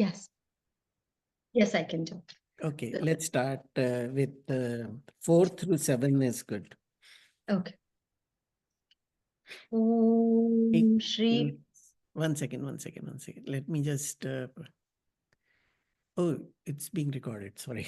Yes. Yes, I can do. Okay, let's start with 4 through 7 is good. Okay. Hey, Om Shri. one second. Let me just, oh, it's being recorded, sorry.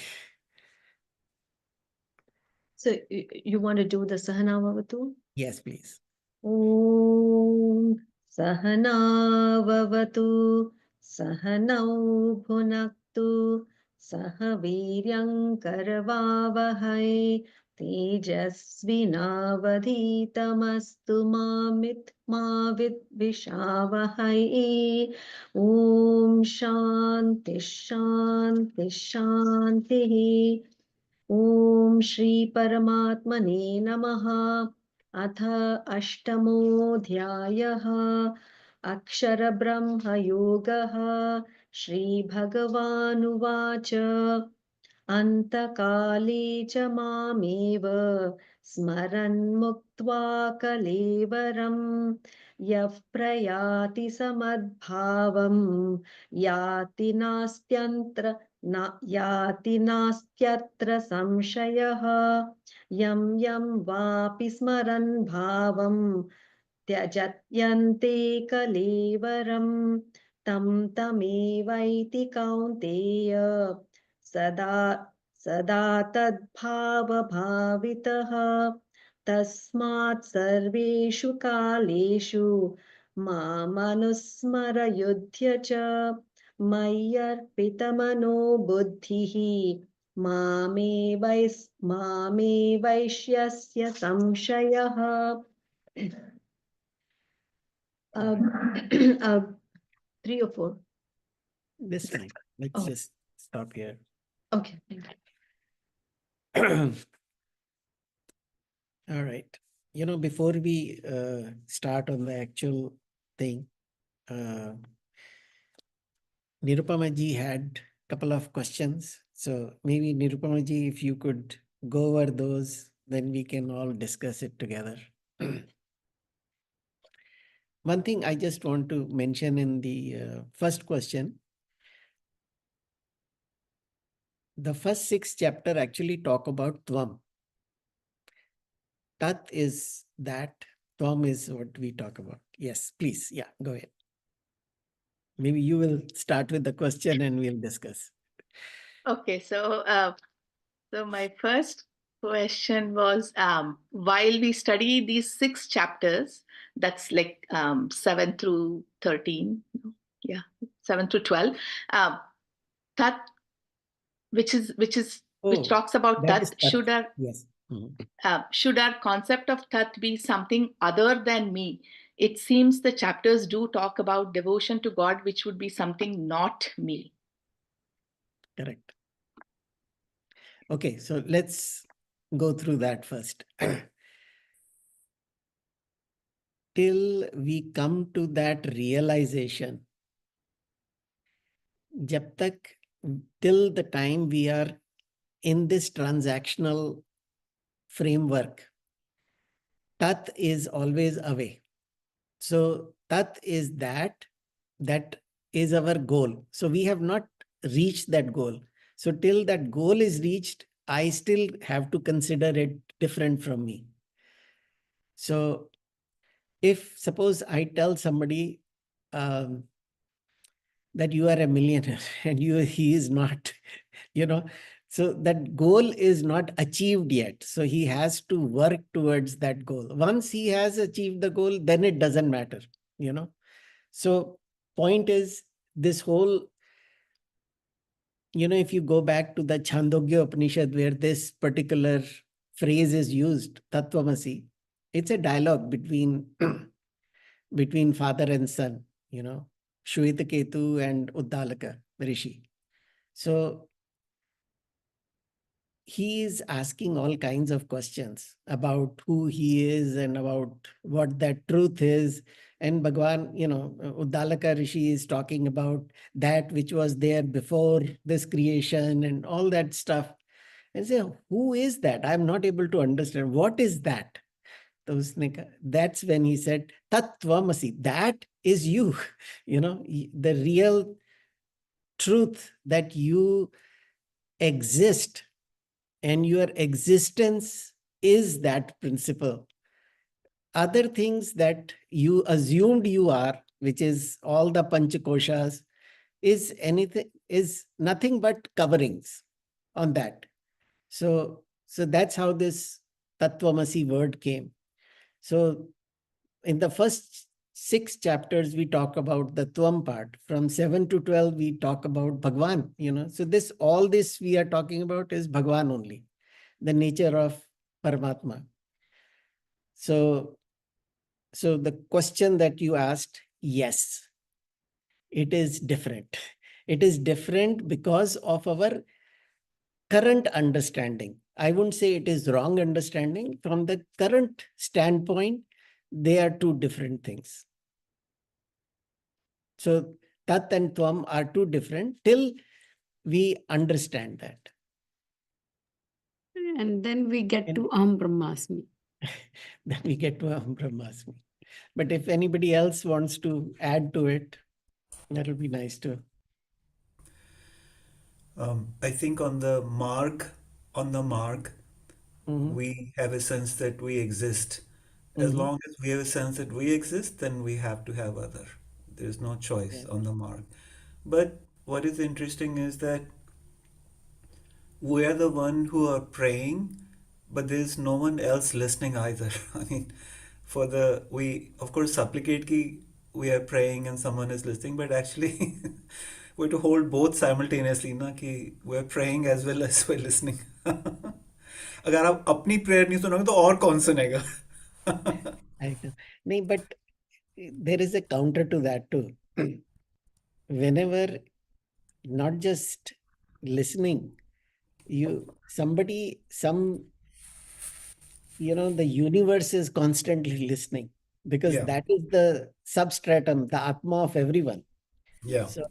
So you want to do the Sahana Vavatu? Yes, please. Om Sahana Vavatu Sahanau Bhunaktu Sahaviryam Karavavahai Tejasvinavadhitamastu Mavid Vishavahai. Om Shanti Shanti Shanti. ॐ श्री परमात्मने नमः। अथ अष्टमोऽध्यायः अक्षर ब्रह्म योगः। श्रीभगवानुवाच अन्तकाले च मामेव स्मरन् मुक्त्वा कलेवरं यः प्रयाति समद्भावं याति नास्त्यत्र संशयः। यं यं वापि स्मरन् भावं त्यजत्यन्ते कलेवरं तं तमेवैति कौन्तेय सदा तद्भावभावितः। तस्मात् सर्वेषु कालेषु मामनुस्मरयुध्य च मय्यर्पितमनो बुद्धिः मामे वैश्यस्य संशयः। 3 or 4? This time, let's just stop here. Okay. All right. You know, before we start on the actual thing, Nirupama ji had a couple of questions. So maybe Nirupama ji, if you could go over those, then we can all discuss it together. One thing I just want to mention in the first question, the first 6 chapter actually talk about Tvam. Tat is that, Tvam is what we talk about. Yes, please. Yeah, go ahead. Maybe you will start with the question and we'll discuss. Okay, so my first question was, while we study these 6 chapters, that's like 7 through 13, 7 through 12, Tat, which talks about Tat, should our yes. should our concept of Tat be something other than me? It seems the chapters do talk about devotion to God, which would be something not me. Correct. Okay, so let's go through that first. Till we come to that realization, jab tak, till the time we are in this transactional framework, Tat is always away. So Tat is that is our goal. So we have not reached that goal. So till that goal is reached, I still have to consider it different from me. So if suppose I tell somebody that you are a millionaire and he is not, so that goal is not achieved yet. So he has to work towards that goal. Once he has achieved the goal, then it doesn't matter, So point is this whole, if you go back to the Chandogya Upanishad where this particular phrase is used, Tattvamasi, it's a dialogue between father and son, Shwetaketu and Uddalaka Rishi. So he is asking all kinds of questions about who he is and about what that truth is. And Bhagwan, Uddalaka Rishi is talking about that which was there before this creation and all that stuff. And say, who is that? I'm not able to understand. What is that? That's when he said, Tattvamasi, that is you. The real truth that you exist and your existence is that principle. Other things that you assumed you are, which is all the panchakoshas, is nothing but coverings on that. So that's how this Tattvamasi word came. So in the first 6 chapters, we talk about the Tvam part. From 7 to 12, we talk about Bhagwan, So all this we are talking about is Bhagwan only, the nature of Paramatma. So the question that you asked, yes, it is different. It is different because of our current understanding. I wouldn't say it is wrong understanding. From the current standpoint, they are two different things. So Tat and Tvam are two different till we understand that. And then we get to Aham Brahmasmi. Then we get to Aham Brahmasmi. But if anybody else wants to add to it, that'll be nice too. I think on the mark, Mhm. we have a sense that we exist. As Mhm. long as we have a sense that we exist, then we have to have other. There's no choice Yeah. on the mark. But what is interesting is that we are the one who are praying, but there's no one else listening either. I mean, we of course supplicate ki we are praying and someone is listening, but actually we have to hold both simultaneously, na कि we're praying as well as we're listening. अगर आप अपनी prayer नहीं सुनोगे तो और कौन सुनेगा? I know. No, but there is a counter to that too. Whenever not just listening, the universe is constantly listening, because Yeah, that is the substratum, the atma of everyone. yeah. So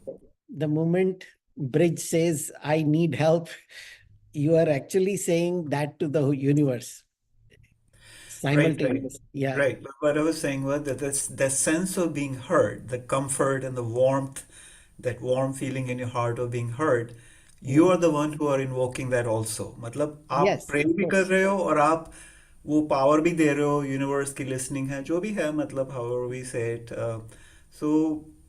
the moment Bridge says, I need help, you are actually saying that to the universe Right. simultaneously. Yeah. Right. But what I was saying was that that's the sense of being heard, the comfort and the warmth, that warm feeling in your heart of being heard, you Mhm. are the one who are invoking that also. मतलब आप Yes, pray of भी कर course. रहे हो और आप वो power भी दे रहे हो, यूनिवर्स की लिसनिंग है, जो भी है, मतलब however we say it. So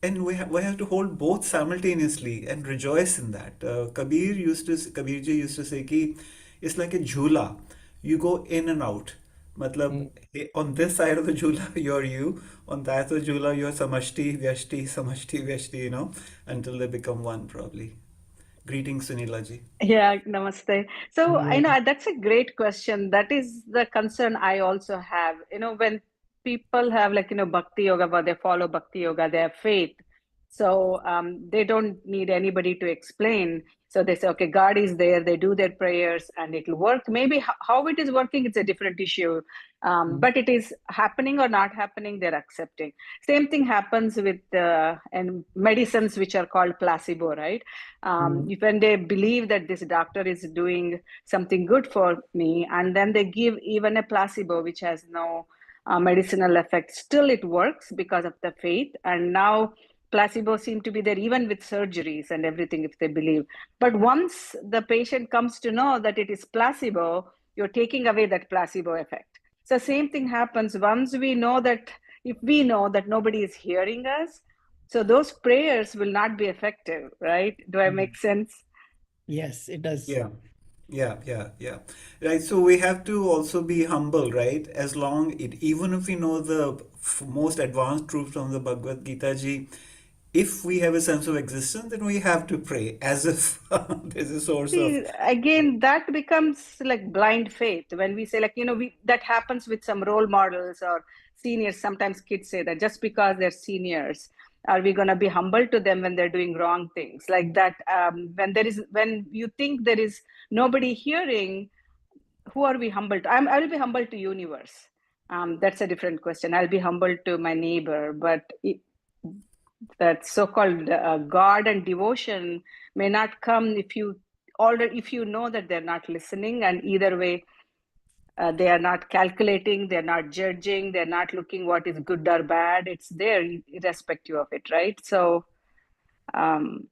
and we have to hold both simultaneously and rejoice in that. Kabir ji used to say कि it's like a jhula. You go in and out. मतलब Mm. on this side of the jhula you're you, on that of the jhula you're samashti vyashti, until they become one probably. Greetings, Sunila ji. Yeah, namaste. So, Yeah. that's a great question. That is the concern I also have. When people have like, bhakti yoga, but they follow bhakti yoga, they have faith. So, they don't need anybody to explain. So they say, okay, God is there, they do their prayers and it'll work. Maybe how it is working, it's a different issue. Mm. But it is happening or not happening, they're accepting. Same thing happens with and medicines which are called placebo, right? Mm. When they believe that this doctor is doing something good for me, and then they give even a placebo which has no medicinal effect, still it works because of the faith. And now placebo seem to be there even with surgeries and everything if they believe. But once the patient comes to know that it is placebo, you're taking away that placebo effect. So same thing happens once we know that, if we know that nobody is hearing us, so those prayers will not be effective, right? Do I Mm. make sense? Yes, it does. Yeah, yeah. Right. So we have to also be humble, right? Even if we know the most advanced truth from the Bhagavad Gita ji, if we have a sense of existence, then we have to pray as if there's a source of. See, again, that becomes like blind faith when we say, like, that happens with some role models or seniors. Sometimes kids say that just because they're seniors, are we going to be humble to them when they're doing wrong things like that? When you think there is nobody hearing, who are we humble to? I will be humble to universe. That's a different question. I'll be humble to my neighbor, but that so-called God and devotion may not come if you know that they're not listening, and either way, they are not calculating, they're not judging, they're not looking what is good or bad. It's there irrespective of it, right? So, um,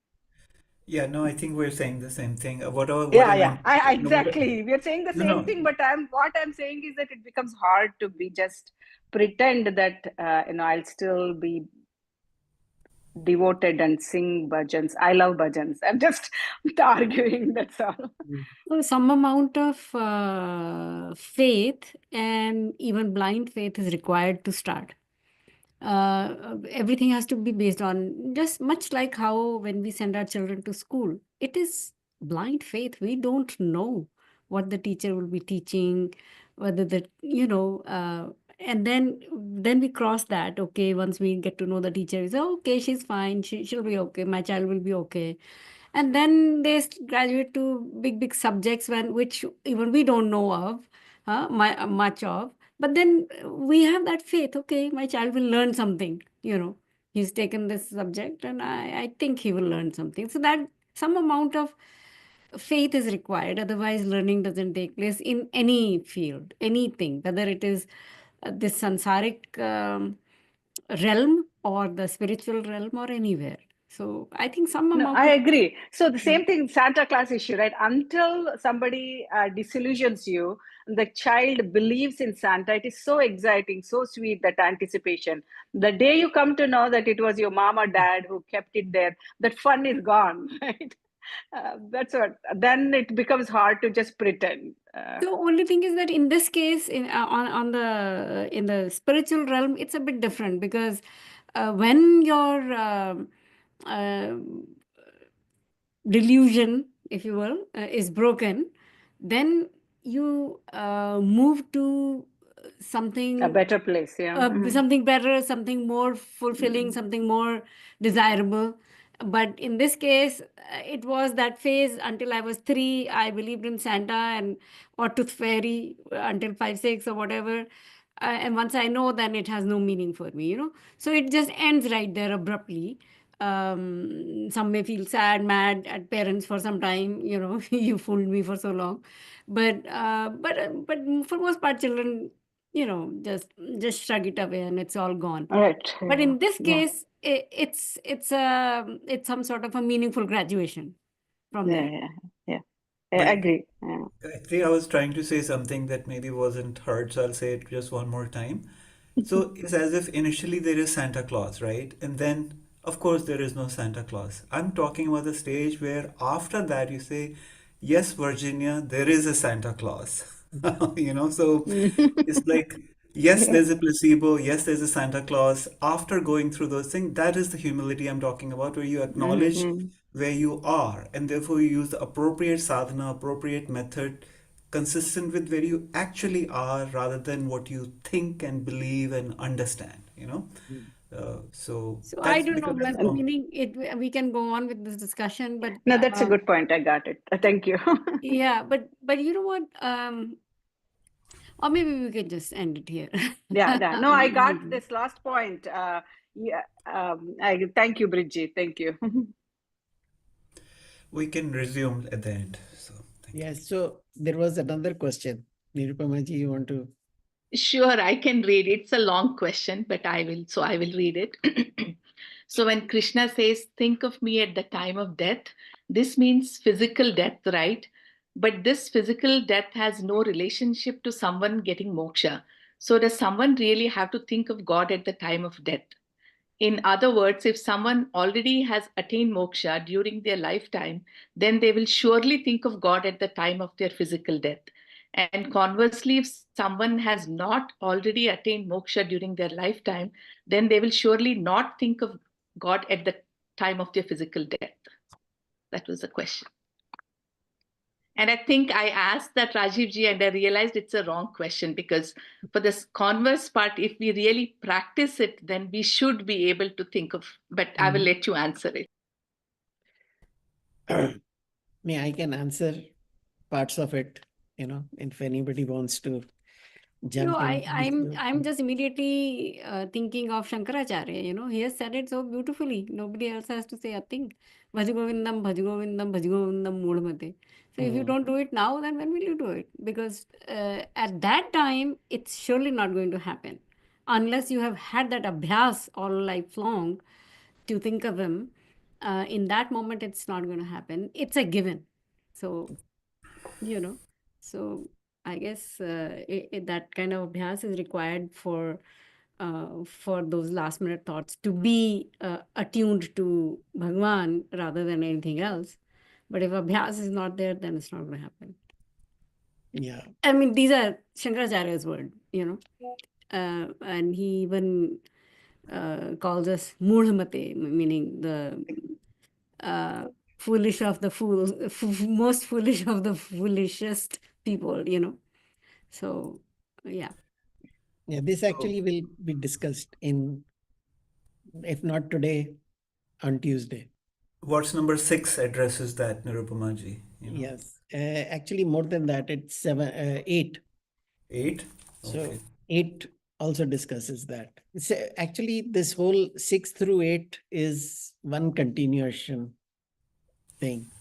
Yeah, no, I think we're saying the same thing. What Yeah, I yeah, meant, no, exactly. We're saying the no, same no, thing, but what I'm saying is that it becomes hard to be just pretend that I'll still be devoted and sing bhajans. I love bhajans. I'm just arguing. That's all. So some amount of faith and even blind faith is required to start. Everything has to be based on just much like how when we send our children to school, it is blind faith. We don't know what the teacher will be teaching, whether and then we cross that. Okay, once we get to know the teacher, is okay, she's fine, she'll be okay, my child will be okay. And then they graduate to big subjects which even we don't know of, much of. But then we have that faith. Okay, my child will learn something. He's taken this subject, and I think he will learn something. So that some amount of faith is required. Otherwise, learning doesn't take place in any field, anything, whether it is this sansaric realm or the spiritual realm or anywhere. So I think some No, amount I of agree. So the same thing, Santa Claus issue, right? Until somebody disillusions you, the child believes in Santa. It is so exciting, so sweet, that anticipation. The day you come to know that it was your mom or dad who kept it there, that fun is gone, right? That's what. Then it becomes hard to just pretend. The only thing is that in this case, on the in the spiritual realm, it's a bit different because when your uh, delusion, if you will, is broken, then you move to A something better place, yeah. something better, something more fulfilling, something more desirable. But in this case, it was that phase until I was 3. I believed in Santa and or Tooth Fairy until 5, 6 or whatever. And once I know, then it has no meaning for me. So it just ends right there abruptly. Some may feel sad, mad at parents for some time. You fooled me for so long. But for most part, children just shrug it away and it's all gone. Right. But Yeah. in this Yeah. case, it's some sort of a meaningful graduation from Yeah. there. Yeah. Yeah. I but agree. Yeah. I think I was trying to say something that maybe wasn't heard, so I'll say it just one more time. So it's as if initially there is Santa Claus, right? And then, of course, there is no Santa Claus. I'm talking about the stage where after that you say, yes, Virginia, there is a Santa Claus. So it's like, yes, Yeah. there's a placebo, yes, there's a Santa Claus. After going through those things, that is the humility I'm talking about, where you acknowledge Mm-hmm. where you are, and therefore you use the appropriate sadhana, appropriate method consistent with where you actually are rather than what you think and believe and understand. So So I that's don't know, because that's And normal. meaning we can go on with this discussion, but no, that's a good point. I got it. Thank you. yeah, but you know what? Or maybe we could just end it here. Yeah, yeah. No, I got this last point. Yeah. I thank you, Bridgie. Thank you. We can resume at the end. So thank you. Yes, so there was another question. Nirupama ji, you want to? Sure, I can read it. It's a long question, but I will read it. So when Krishna says, think of me at the time of death, this means physical death, right? But this physical death has no relationship to someone getting moksha. So does someone really have to think of God at the time of death? In other words, if someone already has attained moksha during their lifetime, then they will surely think of God at the time of their physical death. And conversely, if someone has not already attained moksha during their lifetime, then they will surely not think of God at the time of their physical death. That was the question. And I think I asked that, Rajiv ji, and I realized it's a wrong question, because for this converse part, if we really practice it, then we should be able to think of, but I will let you answer it. May I can answer parts of it, if anybody wants to jump in. I'm just immediately thinking of Shankaracharya. He has said it so beautifully. Nobody else has to say a thing. Bhaj Govindam, Bhaj Govindam, Bhaj Govindam Moodmate. So if you don't do it now, then when will you do it? Because at that time, it's surely not going to happen. Unless you have had that abhyas all lifelong to think of him. in that moment, it's not going to happen. It's a given. So, so I guess that kind of abhyas is required for those last minute thoughts to be attuned to Bhagwan rather than anything else. But if abhyas is not there, then it's not going to happen. Yeah. I mean, these are Shankaracharya's word, and he even calls us mudhamate, meaning the foolish of the fools, most foolish of the foolishest people, So, yeah. Yeah, this actually will be discussed in, if not today, on Tuesday. What's number 6 addresses that, Nirupamaji? Yes. Actually, more than that, it's 8. 8? So Okay. 8 also discusses that. Actually, this whole 6 through 8 is one continuation thing,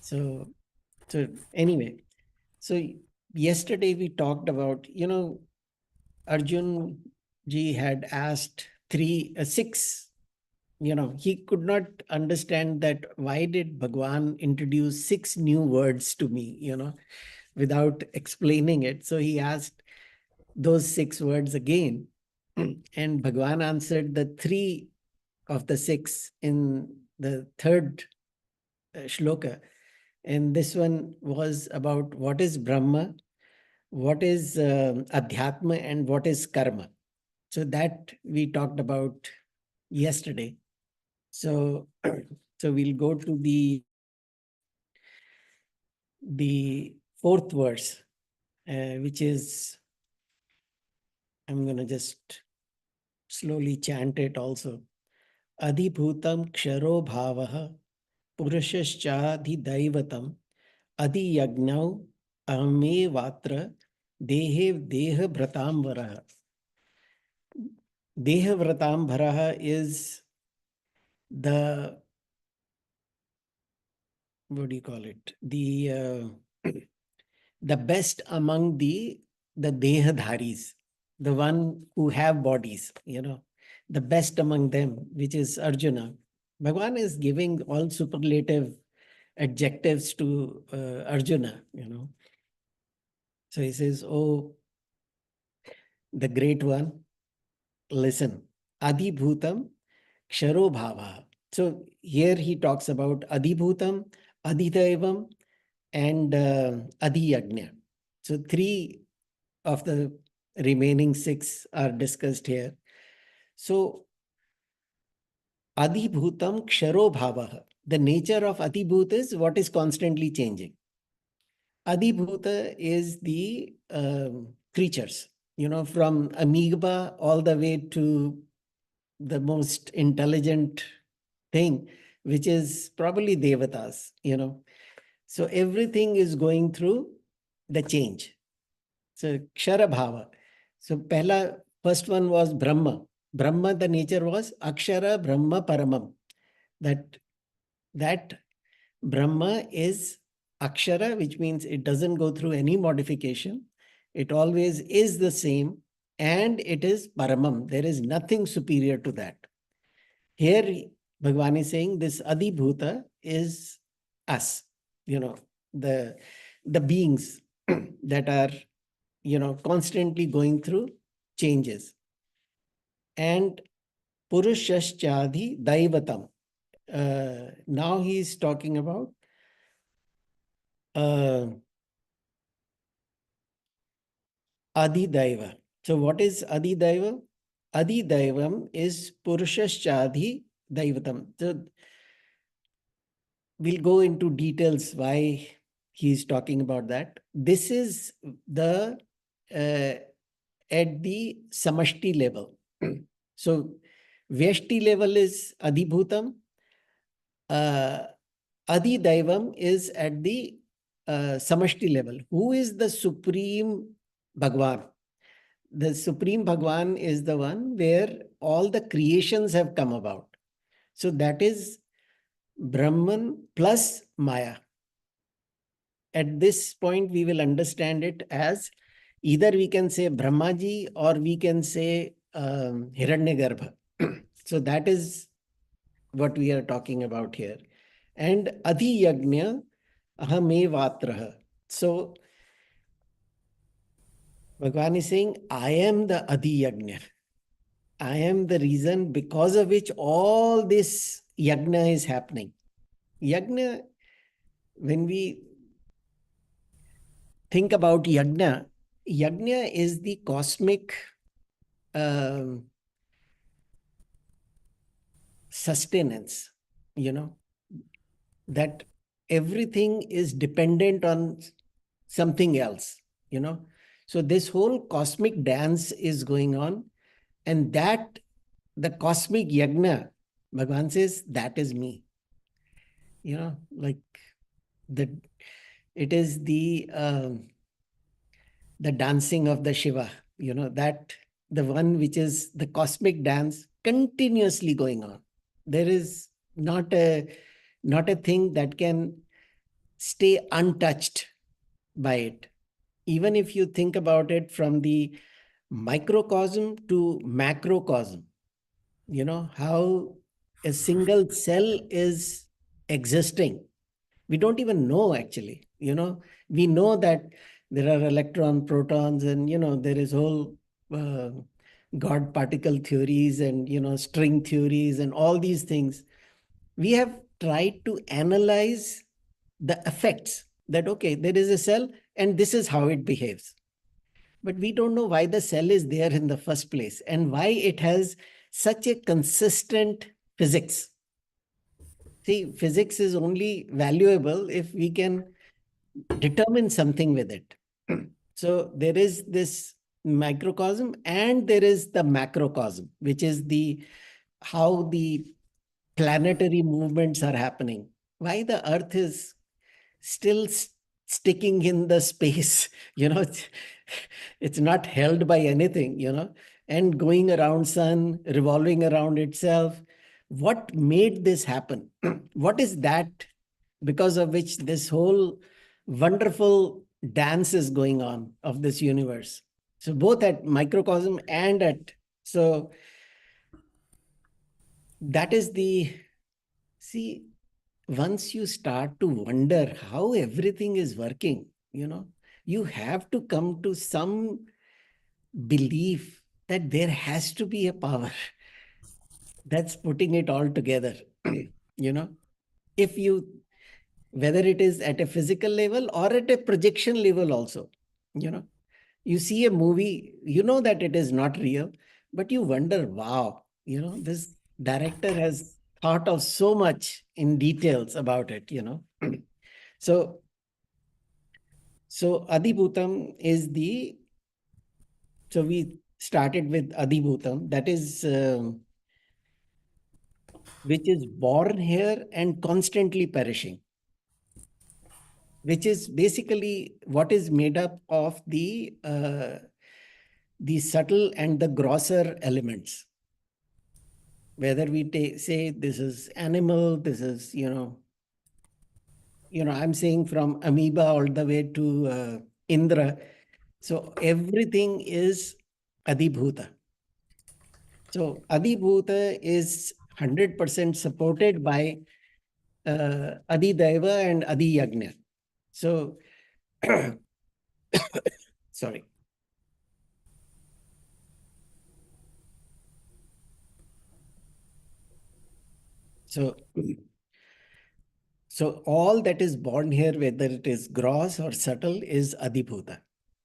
So anyway, so yesterday we talked about, Arjun ji had asked 6, he could not understand that why did Bhagwan introduce 6 new words to me, without explaining it. So he asked those 6 words again. And Bhagwan answered the 3 of the 6 in the third shloka. And this one was about what is Brahma, what is Adhyatma, and what is Karma. So that we talked about yesterday. So, so we'll go to the fourth verse, which is, I'm going to just slowly chant it also. Adhibhutam ksharo bhavaha purushashchadhidaivatam adhiyajnau ame vatra dehe deha vratamvaraha. Deha vratamvaraha is the, what do you call it? The best among the dehadharis, the one who have bodies, the best among them, which is Arjuna. Bhagwan is giving all superlative adjectives to Arjuna, So he says, oh, the great one, listen, Adhibhutam Ksharo Bhava. So here he talks about Adhibhutam, Adhidaivam, and Adhiyajna. So 3 of the remaining 6 are discussed here. So Adhibhutam Ksharo Bhava. The nature of Adhibhuta is what is constantly changing. Adhibhuta is the creatures, from amoeba all the way to the most intelligent thing, which is probably devatas, So everything is going through the change. So Kshara Bhava. So first one was Brahma. Brahma, the nature was Akshara Brahma Paramam. That Brahma is Akshara, which means it doesn't go through any modification. It always is the same, and it is Paramam. There is nothing superior to that. Here, Bhagwan is saying this Adhibhuta is us, the beings that are, constantly going through changes. And Purushashchadhi Daivatam. Now he is talking about Adhidaiva. So what is Adhidaiva? Adhidaivam is Purushashchadhi Daivatam. So we'll go into details why he's talking about that. This is the at the samashti level. So Vyashti level is Adhibhutam. Adhidaivam is at the samashti level. Who is the supreme Bhagwan? The supreme Bhagwan is the one where all the creations have come about. So that is Brahman plus Maya. At this point, we will understand it as either we can say Brahmaji or we can say Hiranyagarbha. So that is what we are talking about here. And Adhiyajna ahamevatraha. So Bhagavan is saying, I am the Adhiyajna. I am the reason because of which all this yajna is happening. Yajna, when we think about yajna, yajna is the cosmic sustenance, that everything is dependent on something else, So this whole cosmic dance is going on, and that the cosmic yajna, Bhagavan says, that is me. Like the it is the dancing of the Shiva, that the one which is the cosmic dance continuously going on. There is not a thing that can stay untouched by it. Even if you think about it from the microcosm to macrocosm, how a single cell is existing. We don't even know, actually. We know that there are electron, protons, and there is whole uh, God particle theories and string theories and all these things. We have tried to analyze the effects that, okay, there is a cell and this is how it behaves. But we don't know why the cell is there in the first place and why it has such a consistent physics. See, physics is only valuable if we can determine something with it. So there is this microcosm and there is the macrocosm, which is how the planetary movements are happening. Why the Earth is still sticking in the space, it's not held by anything, and going around sun, revolving around itself. What made this happen? What is that because of which this whole wonderful dance is going on of this universe? So both at microcosm and so that is see, once you start to wonder how everything is working, you have to come to some belief that there has to be a power that's putting it all together. If you, whether it is at a physical level or at a projection level also, you see a movie, that it is not real, but you wonder, wow, this director has thought of so much in details about it. So Adhibhutam is so we started with Adhibhutam, that is which is born here and constantly perishing, which is basically what is made up of the subtle and the grosser elements. Whether we say this is animal, this is, I'm saying from amoeba all the way to Indra. So everything is Adhibhuta. So Adhibhuta is 100% supported by Adhidaiva and Adhiyajna. So, sorry. So all that is born here, whether it is gross or subtle, is Adhibhuta.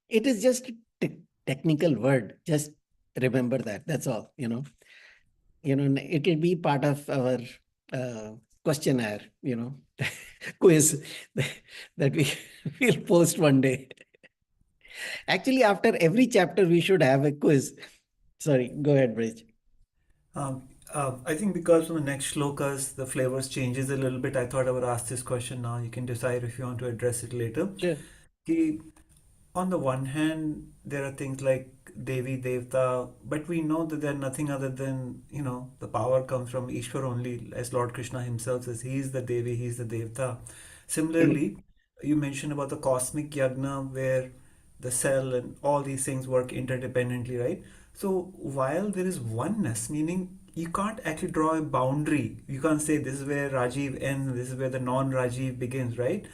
It is just a technical word. Just remember that. That's all. It will be part of our questionnaire. Quiz that we will post one day. Actually, after every chapter, we should have a quiz. Sorry, go ahead, Bridge. I think because from the next shlokas, the flavors changes a little bit. I thought I would ask this question now. You can decide if you want to address it later. Sure. Ki, on the one hand, there are things like Devi, Devta, but we know that they're nothing other than, the power comes from Ishwar only, as Lord Krishna himself says, he is the Devi, he is the Devta. Similarly, you mentioned about the cosmic yagna where the cell and all these things work interdependently, right? So while there is oneness, meaning you can't actually draw a boundary. You can't say this is where Rajiv ends, this is where the non-Rajiv begins, right?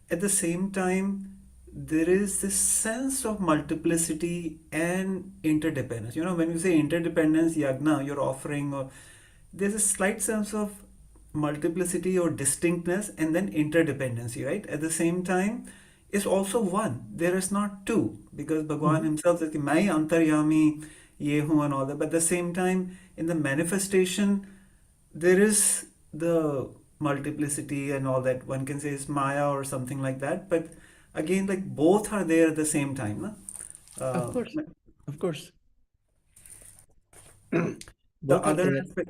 At the same time, there is this sense of multiplicity and interdependence. You know, when you say interdependence, yagna, you're offering, or there's a slight sense of multiplicity or distinctness and then interdependency, right? At the same time, it's also one. There is not two, because Bhagwan himself says, "Mai antaryami ye hu," and all that. But at the same time, in the manifestation, there is the multiplicity and all that. One can say it's Maya or something like that. But again, like both are there at the same time. Na? Of course, of course. The Both are other there. aspect,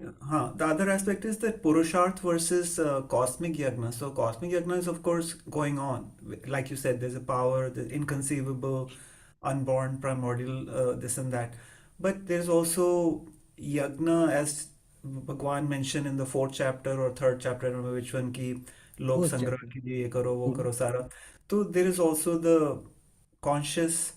the other aspect is that Purusharth versus cosmic yagna. So cosmic yagna is of course going on. Like you said, there's a power, the inconceivable, unborn, primordial, this and that. But there's also yagna, as Bhagwan mentioned in the fourth chapter or third chapter, I don't know which one, ki lok Fourth sangrah chapter. ke liye ye karo, wo karo sara. So there is also the conscious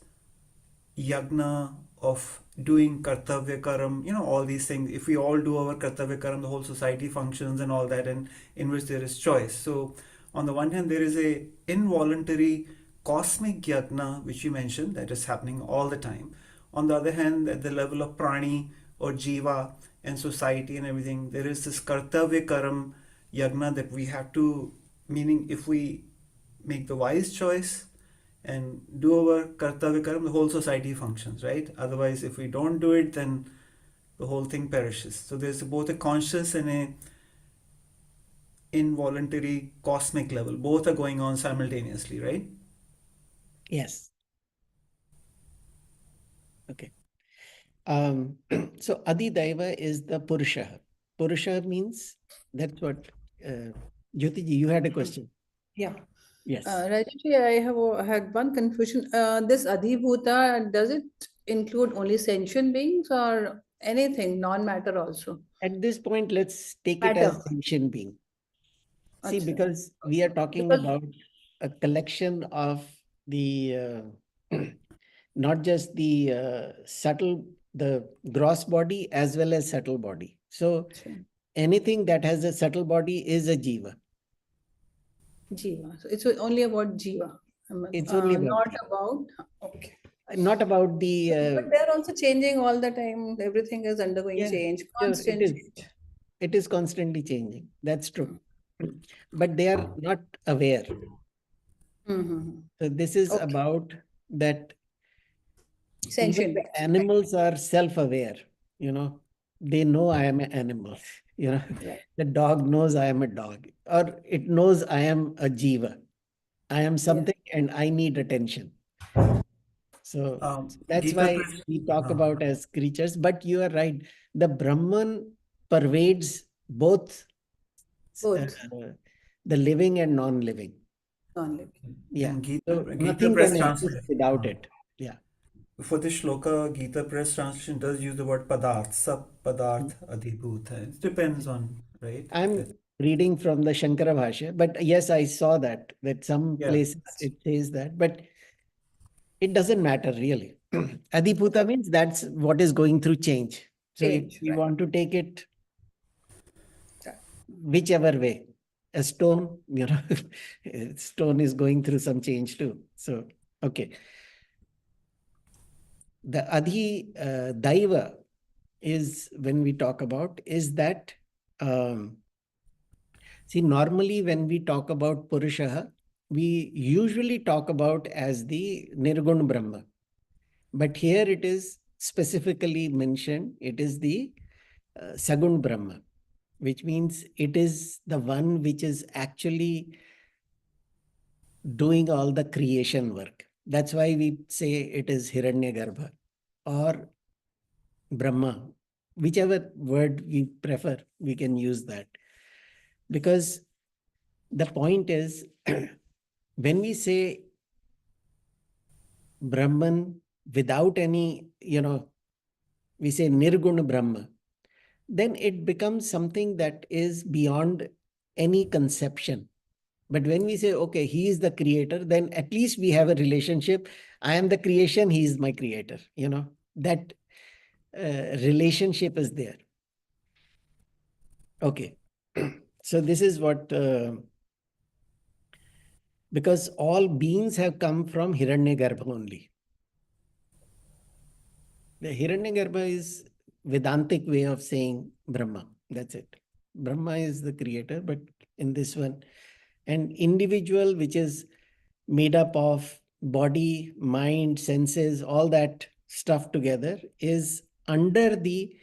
yagna of doing kartavya karam, all these things. If we all do our kartavya karam, the whole society functions and all that, and in which there is choice. So on the one hand, there is a involuntary cosmic yagna, which you mentioned, that is happening all the time. On the other hand, at the level of prani or jiva and society and everything, there is this kartavya karam yagna that we have to, meaning if we make the wise choice and do our kartavya karam, the whole society functions, right? Otherwise, if we don't do it, then the whole thing perishes. So there's both a conscious and a involuntary cosmic level. Both are going on simultaneously, right? Yes. Okay. So Adhidaiva is the Purusha. Purusha means that's what Jyotiji, you had a question. Yeah. Yes. Rajeshji, I have had one confusion. This Adhibhuta, does it include only sentient beings or anything, non-matter also? At this point, let's take it Matter. as sentient being. See, Acha. because we are talking Because- about a collection of the not just the subtle, the gross body as well as subtle body. So Acha. anything that has a subtle body is a jiva. Jiva. So it's only about Jiva. It's only about Not jiva. about. Okay. Not about the But they're also changing all the time. Everything is undergoing yeah, change, sure, constant change. it is constantly changing. That's true. But they are not aware. Mm-hmm. So this is Okay. about that even Sentient the beings. animals are self-aware, they know I am an animal, Right. the dog knows I am a dog, or it knows I am a jiva. I am something and I need attention. So that's Gita why Press- we talk हाँ, about as creatures, but you are right. The Brahman pervades both Both. the living and non-living. Non-living. Yeah. in Gita, So Gita nothing Press can exist translation. without it. Yeah. For this shloka, Gita Press translation does use the word padarth, sab padarth adhibhuta. It depends on, right? I'm reading from the Shankara Bhashya, but yes, I saw that some Yeah. places it says that, but it doesn't matter really. Adhibhuta means that's what is going through change. So Change, if you right. want to take it Right. whichever way, a stone, stone is going through some change too. So, okay. The Adhidaiva is, when we talk about, is that, see, normally when we talk about Purusha, we usually talk about as the Nirgun Brahma. But here it is specifically mentioned, it is the Sagun Brahma, which means it is the one which is actually doing all the creation work. That's why we say it is Hiranyagarbha or Brahma. Whichever word we prefer, we can use that. Because the point is, when we say Brahman without any, we say Nirguna Brahma, then it becomes something that is beyond any conception. But when we say, okay, he is the creator, then at least we have a relationship. I am the creation, he is my creator, that relationship is there. Okay. So this is what, because all beings have come from Hiranyagarbha only. The Hiranyagarbha is Vedantic way of saying Brahma. That's it. Brahma is the creator, but in this one, an individual which is made up of body, mind, senses, all that stuff together is under the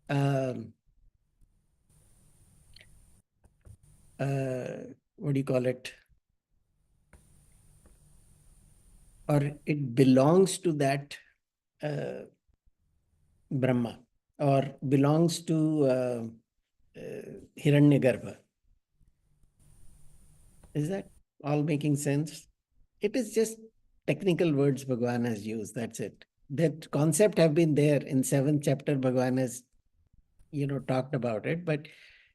um, what do you call it? Or it belongs to that Brahma, or belongs to Hiranyagarbha. Is that all making sense? It is just technical words Bhagwan has used. That's it. That concept have been there in 7th chapter. Bhagwan has, talked about it, but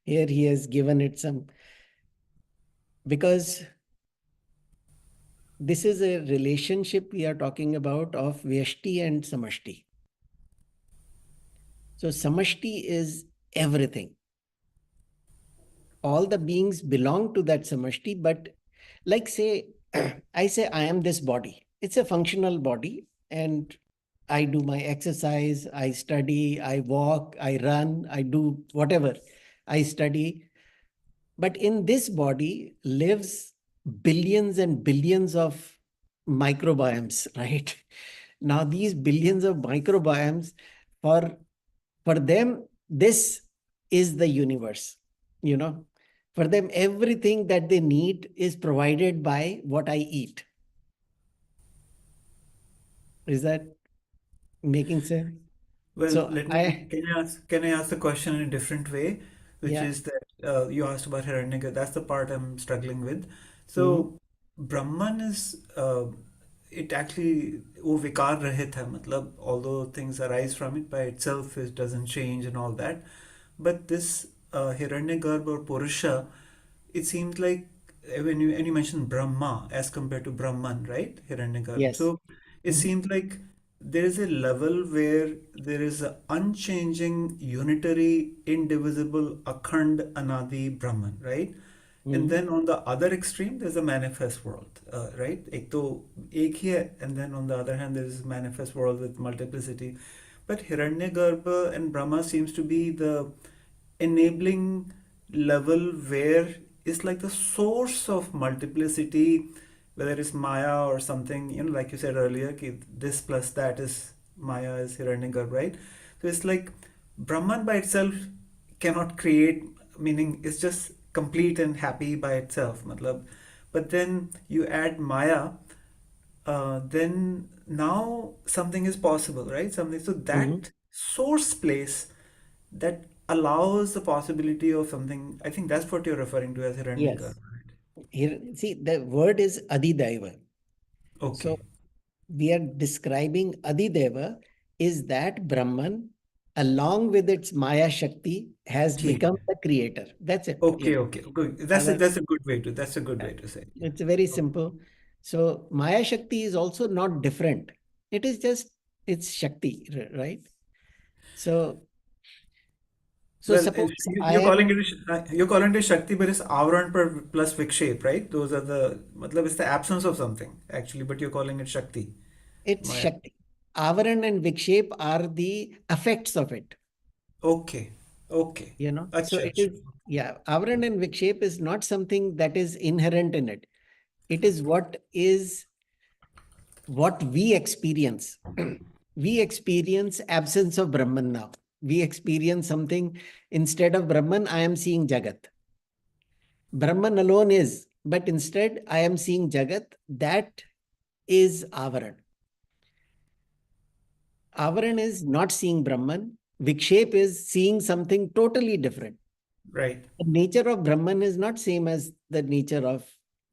here he has given it some, because this is a relationship we are talking about of Vyashti and Samashti. So Samashti is everything. All the beings belong to that Samashti, but like say, I say I am this body. It's a functional body, and I do my exercise, I study, I walk, I run, I do whatever. I study. But in this body lives billions and billions of microbiomes, right? Now, these billions of microbiomes, for them, this is the universe. For them, everything that they need is provided by what I eat. Is that making sense? Well, So can I ask the question in a different way, which yeah. is that you asked about Hiranyaka. That's the part I'm struggling with. Mhm. So Brahman is it actually वो विकार रहित है, मतलब although things arise from it by itself, it doesn't change and all that. But this Hiranyagarbha or Purusha, it seems like when you mentioned Brahma as compared to Brahman, right? Hiranyagarbha. Yes. So it Mhm. seems like there is a level where there is an unchanging, unitary, indivisible, akhand, anadi Brahman, right? And Mhm. then on the other extreme, there's a manifest world, right? एक तो एक ही है, and then on the other hand, there is manifest world with multiplicity. But Hiranyagarbha and Brahma seems to be the enabling level where it's like the source of multiplicity, whether it's Maya or something, like you said earlier, ki this plus that is Maya is Hiranyagarbha, right? So it's like Brahman by itself cannot create, meaning it's just complete and happy by itself. Matlab. But then you add Maya, then now something is possible, right? Something. So Mhm. that source place that allows the possibility of something. I think that's what you're referring to as Hiranyagarbha, Yes. right? Here, see, the word is Adhidaiva. So Okay. we are describing Adhideva is that Brahman, along with its Maya Shakti, has ठीक become है. the creator. That's it. Okay, okay, good. Other, That's a good way to say it. it's very Yeah. simple. So Maya Shakti is also not different. It is just it's Shakti, right? So Well, suppose I you're am. calling it you're calling it Shakti, but it's Avran plus Viksheep, right? Those are the, matlab, it's the absence of something actually, but you're calling it Shakti. It's Maya. Shakti. Avaran and Vikshep are the effects of it. Okay, okay. So Acha, it acha. is, yeah, Avaran and Vikshep is not something that is inherent in it. It is what we experience. We experience absence of Brahman now. We experience something, instead of Brahman, I am seeing Jagat. Brahman alone is, but instead I am seeing Jagat. That is Avaran. Avaran is not seeing Brahman. Vikshep is seeing something totally different. Right. The nature of Brahman is not same as the nature of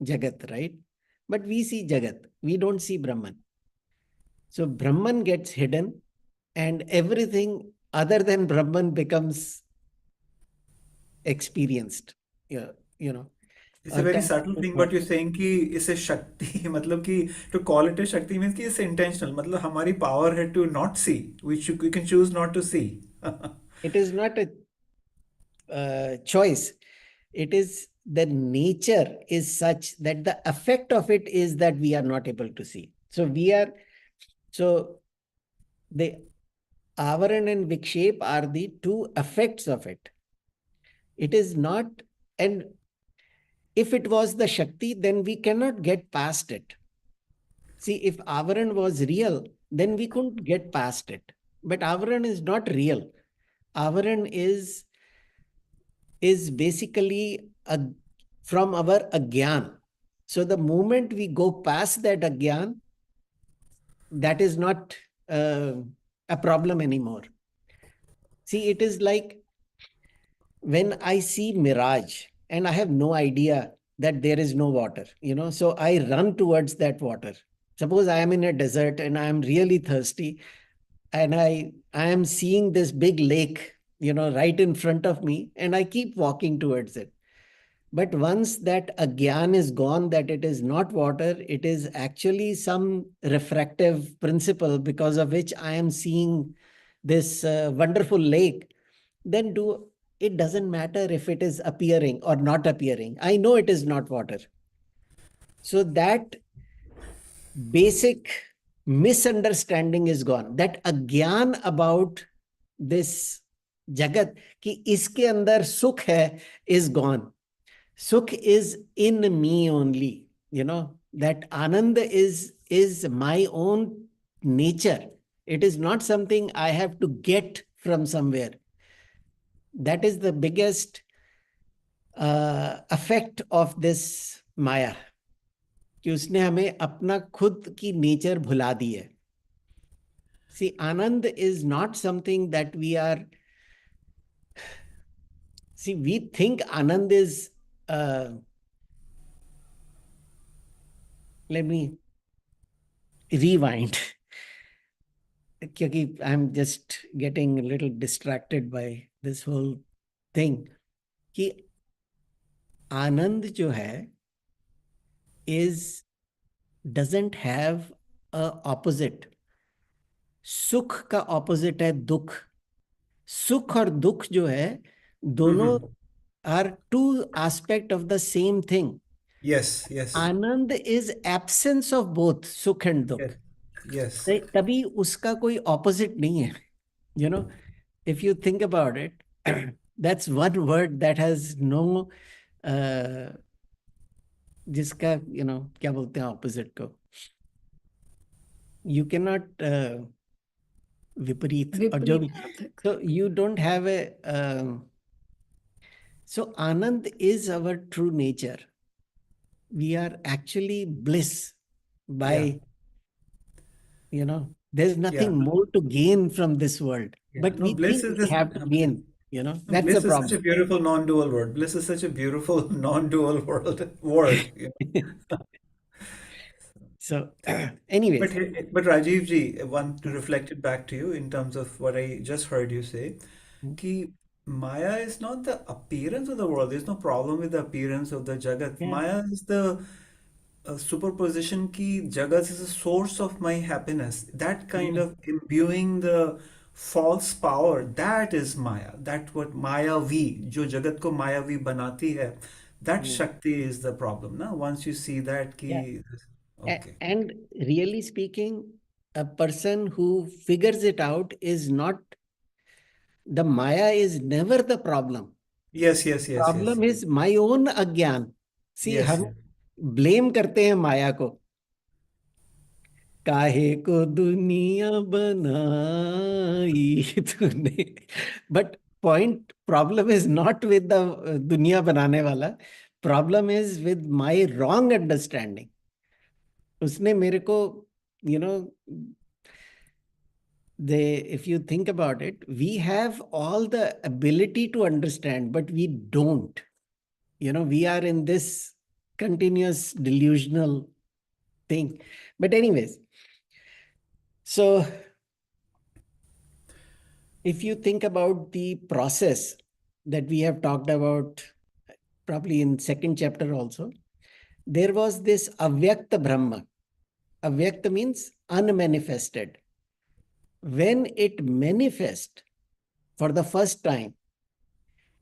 Jagat, right? But we see Jagat. We don't see Brahman. So Brahman gets hidden and everything other than Brahman becomes experienced. Yeah, you know. It's a very That subtle is thing, what but you're saying कि इसे शक्ति मतलब कि to call it a शक्ति means कि it's intentional, मतलब हमारी power है to not see, which we can choose not to see. it is not a choice. It is the nature is such that the effect of it is that we are not able to see. So the avaran and vikshep are the two effects of it. It is not, and if it was the Shakti, then we cannot get past it. See, if avaran was real, then we couldn't get past it. But avaran is not real. Avaran is basically from our agyan. So the moment we go past that agyan, that is not a problem anymore. See, it is like when I see mirage and I have no idea that there is no water, so I run towards that water. Suppose I am in a desert and I am really thirsty and I am seeing this big lake, right in front of me, and I keep walking towards it. But once that agyan is gone, that it is not water, it is actually some refractive principle because of which I am seeing this wonderful lake, then it doesn't matter if it is appearing or not appearing. I know it is not water. So that basic misunderstanding is gone. That agyan about this jagat, ki iske andar sukh hai, is gone. Sukh is in me only, that Anand is my own nature. It is not something I have to get from somewhere. That is the biggest effect of this Maya. कि उसने हमें अपना खुद की nature भुला दी है. See, Anand is not something that we are. See, we think Anand is. Let me rewind. क्योंकि I'm just getting a little distracted by this whole thing. कि आनंद जो है doesn't have a opposite. सुख का opposite है दुख. सुख और दुख जो है दोनों are two aspects of the same thing. Yes, yes. Anand is absence of both सुख and दुख. Yes. तभी उसका कोई opposite नहीं है. If you think about it, that's one word that has no जिसका क्या बोलते हैं opposite को. You cannot विपरीत और जो भी. So you don't have a so Anand is our true nature. We are actually bliss by there's nothing more to gain from this world. But we bliss think is we this, have to gain, that's bliss the is problem. such a beautiful non-dual word. Bliss is such a beautiful non-dual word. So anyways. But Rajiv ji, want to reflect it back to you in terms of what I just heard you say. Ki Maya is not the appearance of the world. There's no problem with the appearance of the Jagat. Yeah. Maya is the superposition ki Jagat is a source of my happiness. That kind of imbuing the false power, that is Maya. That what Mayavi, jo Jagat ko Mayavi banati hai, that Shakti is the problem. Na? Once you see that ki, okay. And really speaking, a person who figures it out is not, the Maya is never the problem. Yes, yes, yes, Problem yes. is my own agyan. See, Yes, हम yes. blame करते हैं माया को. काहे को दुनिया बनाई तूने. But problem is not with the दुनिया बनाने वाला. Problem is with my wrong understanding. उसने मेरे को, if you think about it, we have all the ability to understand, but we don't. We are in this continuous delusional thing. But anyways, so if you think about the process that we have talked about, probably in second chapter also, there was this avyakta Brahma. Avyakta means unmanifested. When it manifests for the first time,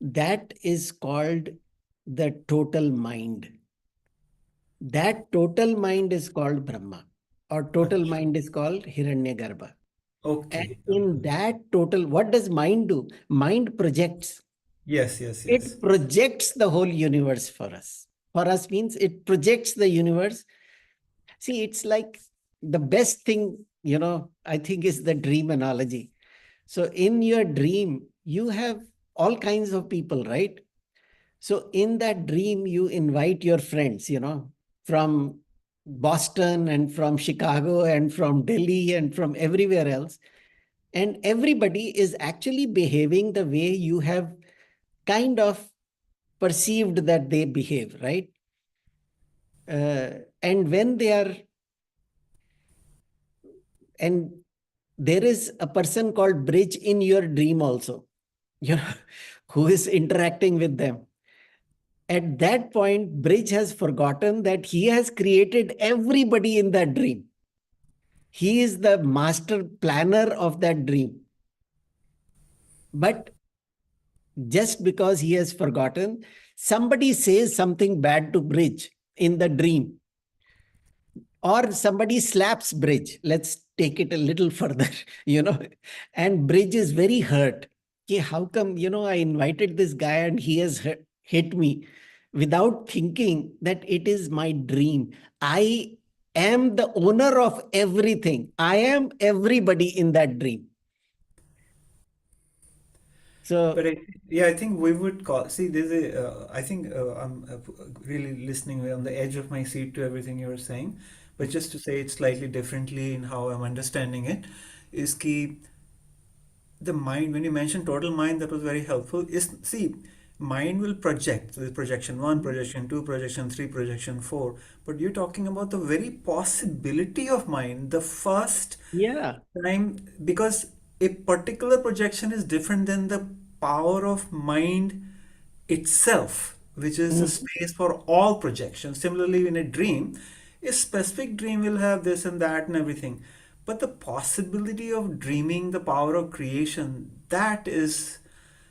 that is called the total mind. That total mind is called Brahma, or total Achha. mind is called Hiranyagarbha. And Okay. in that total, what does mind do? Mind projects. Yes, yes, yes. It projects the whole universe for us. For us means it projects the universe. See, it's like the best thing, I think is the dream analogy. So in your dream, you have all kinds of people, right? So in that dream, you invite your friends, from Boston and from Chicago and from Delhi and from everywhere else. And everybody is actually behaving the way you have kind of perceived that they behave, right? And when they are, and there is a person called Bridge in your dream also, you know, who is interacting with them. At that point, Bridge has forgotten that he has created everybody in that dream. He is the master planner of that dream. But just because he has forgotten, somebody says something bad to Bridge in the dream, or somebody slaps Bridge. Let's take it a little further, and Bridge is very hurt. Okay, how come, I invited this guy and he has hit me, without thinking that it is my dream. I am the owner of everything. I am everybody in that dream. So, But I think we would call, see, there's I think I'm really listening on the edge of my seat to everything you were saying. But just to say it slightly differently in how I'm understanding it, is ki the mind, when you mentioned total mind, that was very helpful. Is, see, mind will project with projection 1, projection 2, projection 3, projection 4. But you're talking about the very possibility of mind, the first yeah. time, because a particular projection is different than the power of mind itself, which is the space for all projections. Similarly, in a dream, a specific dream will have this and that and everything. But the possibility of dreaming, the power of creation, that is,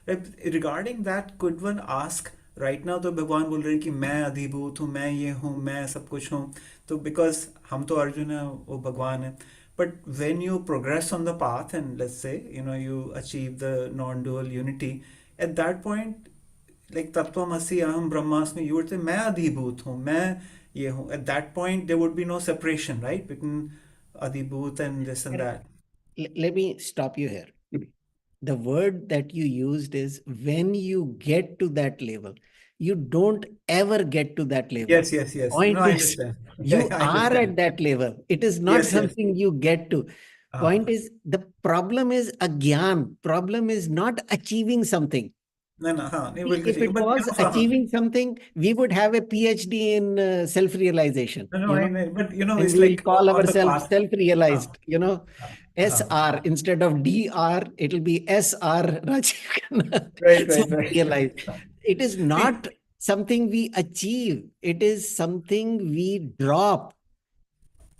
regarding that, could one ask, right now तो भगवान बोल रहे हैं कि मैं अधिभूत हूँ, मैं ये हूँ, मैं सब कुछ हूँ, तो because हम तो अर्जुन है, वो भगवान है. But when you progress on the path and let's say, you achieve the non-dual unity, at that point, like Tattvamasi Aham Brahmasmi, you would say, मैं अधिभूत हूँ, मैं ये हूँ. At that point, there would be no separation, right, between अधिभूत and this and that. Let me stop you here. The word that you used is when you get to that level. You don't ever get to that level. Yes, yes, yes. Point No, I is, understand. you I are at understand. that level. It is not Yes, yes. something you get to. Point is, the problem is agyan. Problem is not achieving something. No, no, हाँ, नहीं See, बिल्कुल if ठीक है. it But was achieving something, we would have a PhD in self-realization, no, I know, but and it's we will like call on the ourselves path. self-realized, हाँ, SR instead of DR, it'll be SR Rajiv Khanna, right, self-realized. It is See, not something we achieve. It is something we drop.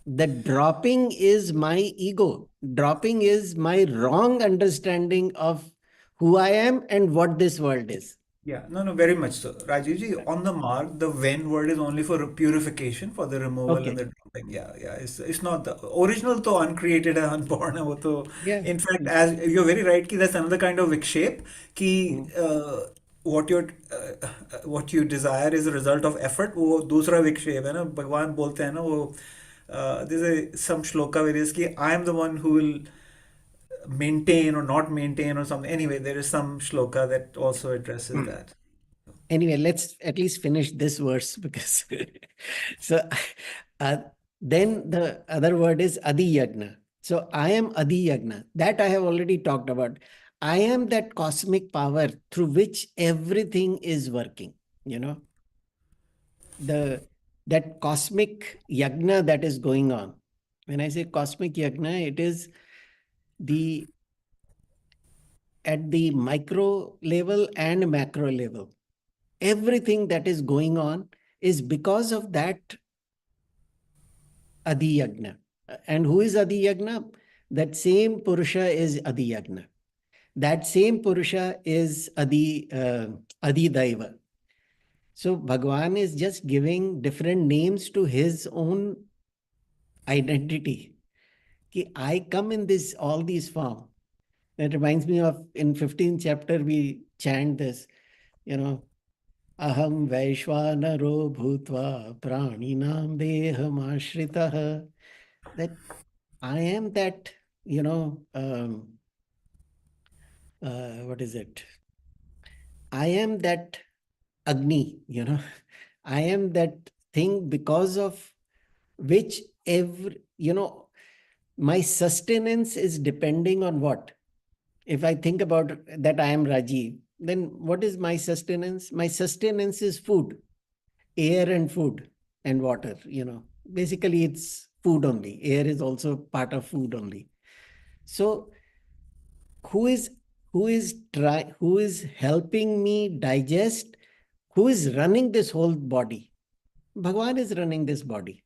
The dropping is my ego. Dropping is my wrong understanding of who I am and what this world is. yeah, no, very much so. Rajiv ji, on the mark, the when word is only for purification, for the removal and Okay. the dropping. Yeah, yeah. It's not the original to uncreated and unborn. वो तो, Yeah. in fact, as you're very right, ki that's another kind of vikshape. Ki what you what you desire is a result of effort. वो दूसरा विक्षेप है ना. भगवान बोलते हैं ना वो. There's some shloka where it's ki I am the one who will maintain or not maintain or something. Anyway, there is some shloka that also addresses that. Anyway, let's at least finish this verse because so uh, then the other word is Adhiyajna. So I am Adhiyajna. That I have already talked about. I am that cosmic power through which everything is working, that cosmic yajna that is going on. When I say cosmic yajna, it is the at the micro level and macro level. Everything that is going on is because of that Adhiyajna. And who is Adhiyajna? That same Purusha is Adhiyajna. That same Purusha is Adhidaiva. So Bhagwan is just giving different names to his own identity. Ki I come in this all these form. That reminds me of in 15th chapter we chant this, Aham Vaishwanaro Bhutva Praninam Deham Ashritah. That I am that, what is it? I am that Agni, I am that thing because of which my sustenance is depending on what? If I think about that I am Rajiv, then what is my sustenance? My sustenance is food, air and food and water, Basically, it's food only. Air is also part of food only. So who is helping me digest? Who is running this whole body? Bhagwan is running this body.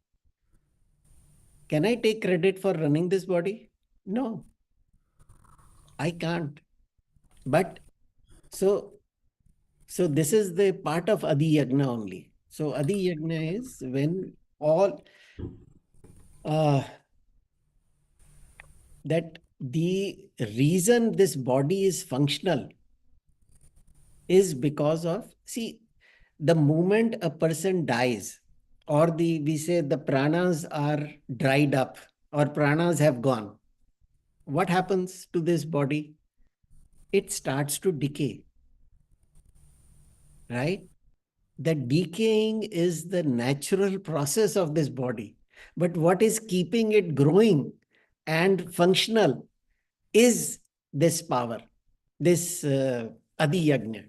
Can I take credit for running this body? No, I can't. But so this is the part of Adhiyajna only. So Adhiyajna is when all that the reason this body is functional is because of, see, the moment a person dies, or we say the pranas are dried up or pranas have gone, what happens to this body? It starts to decay, right? The decaying is the natural process of this body. But what is keeping it growing and functional is this power, this Adhiyajna,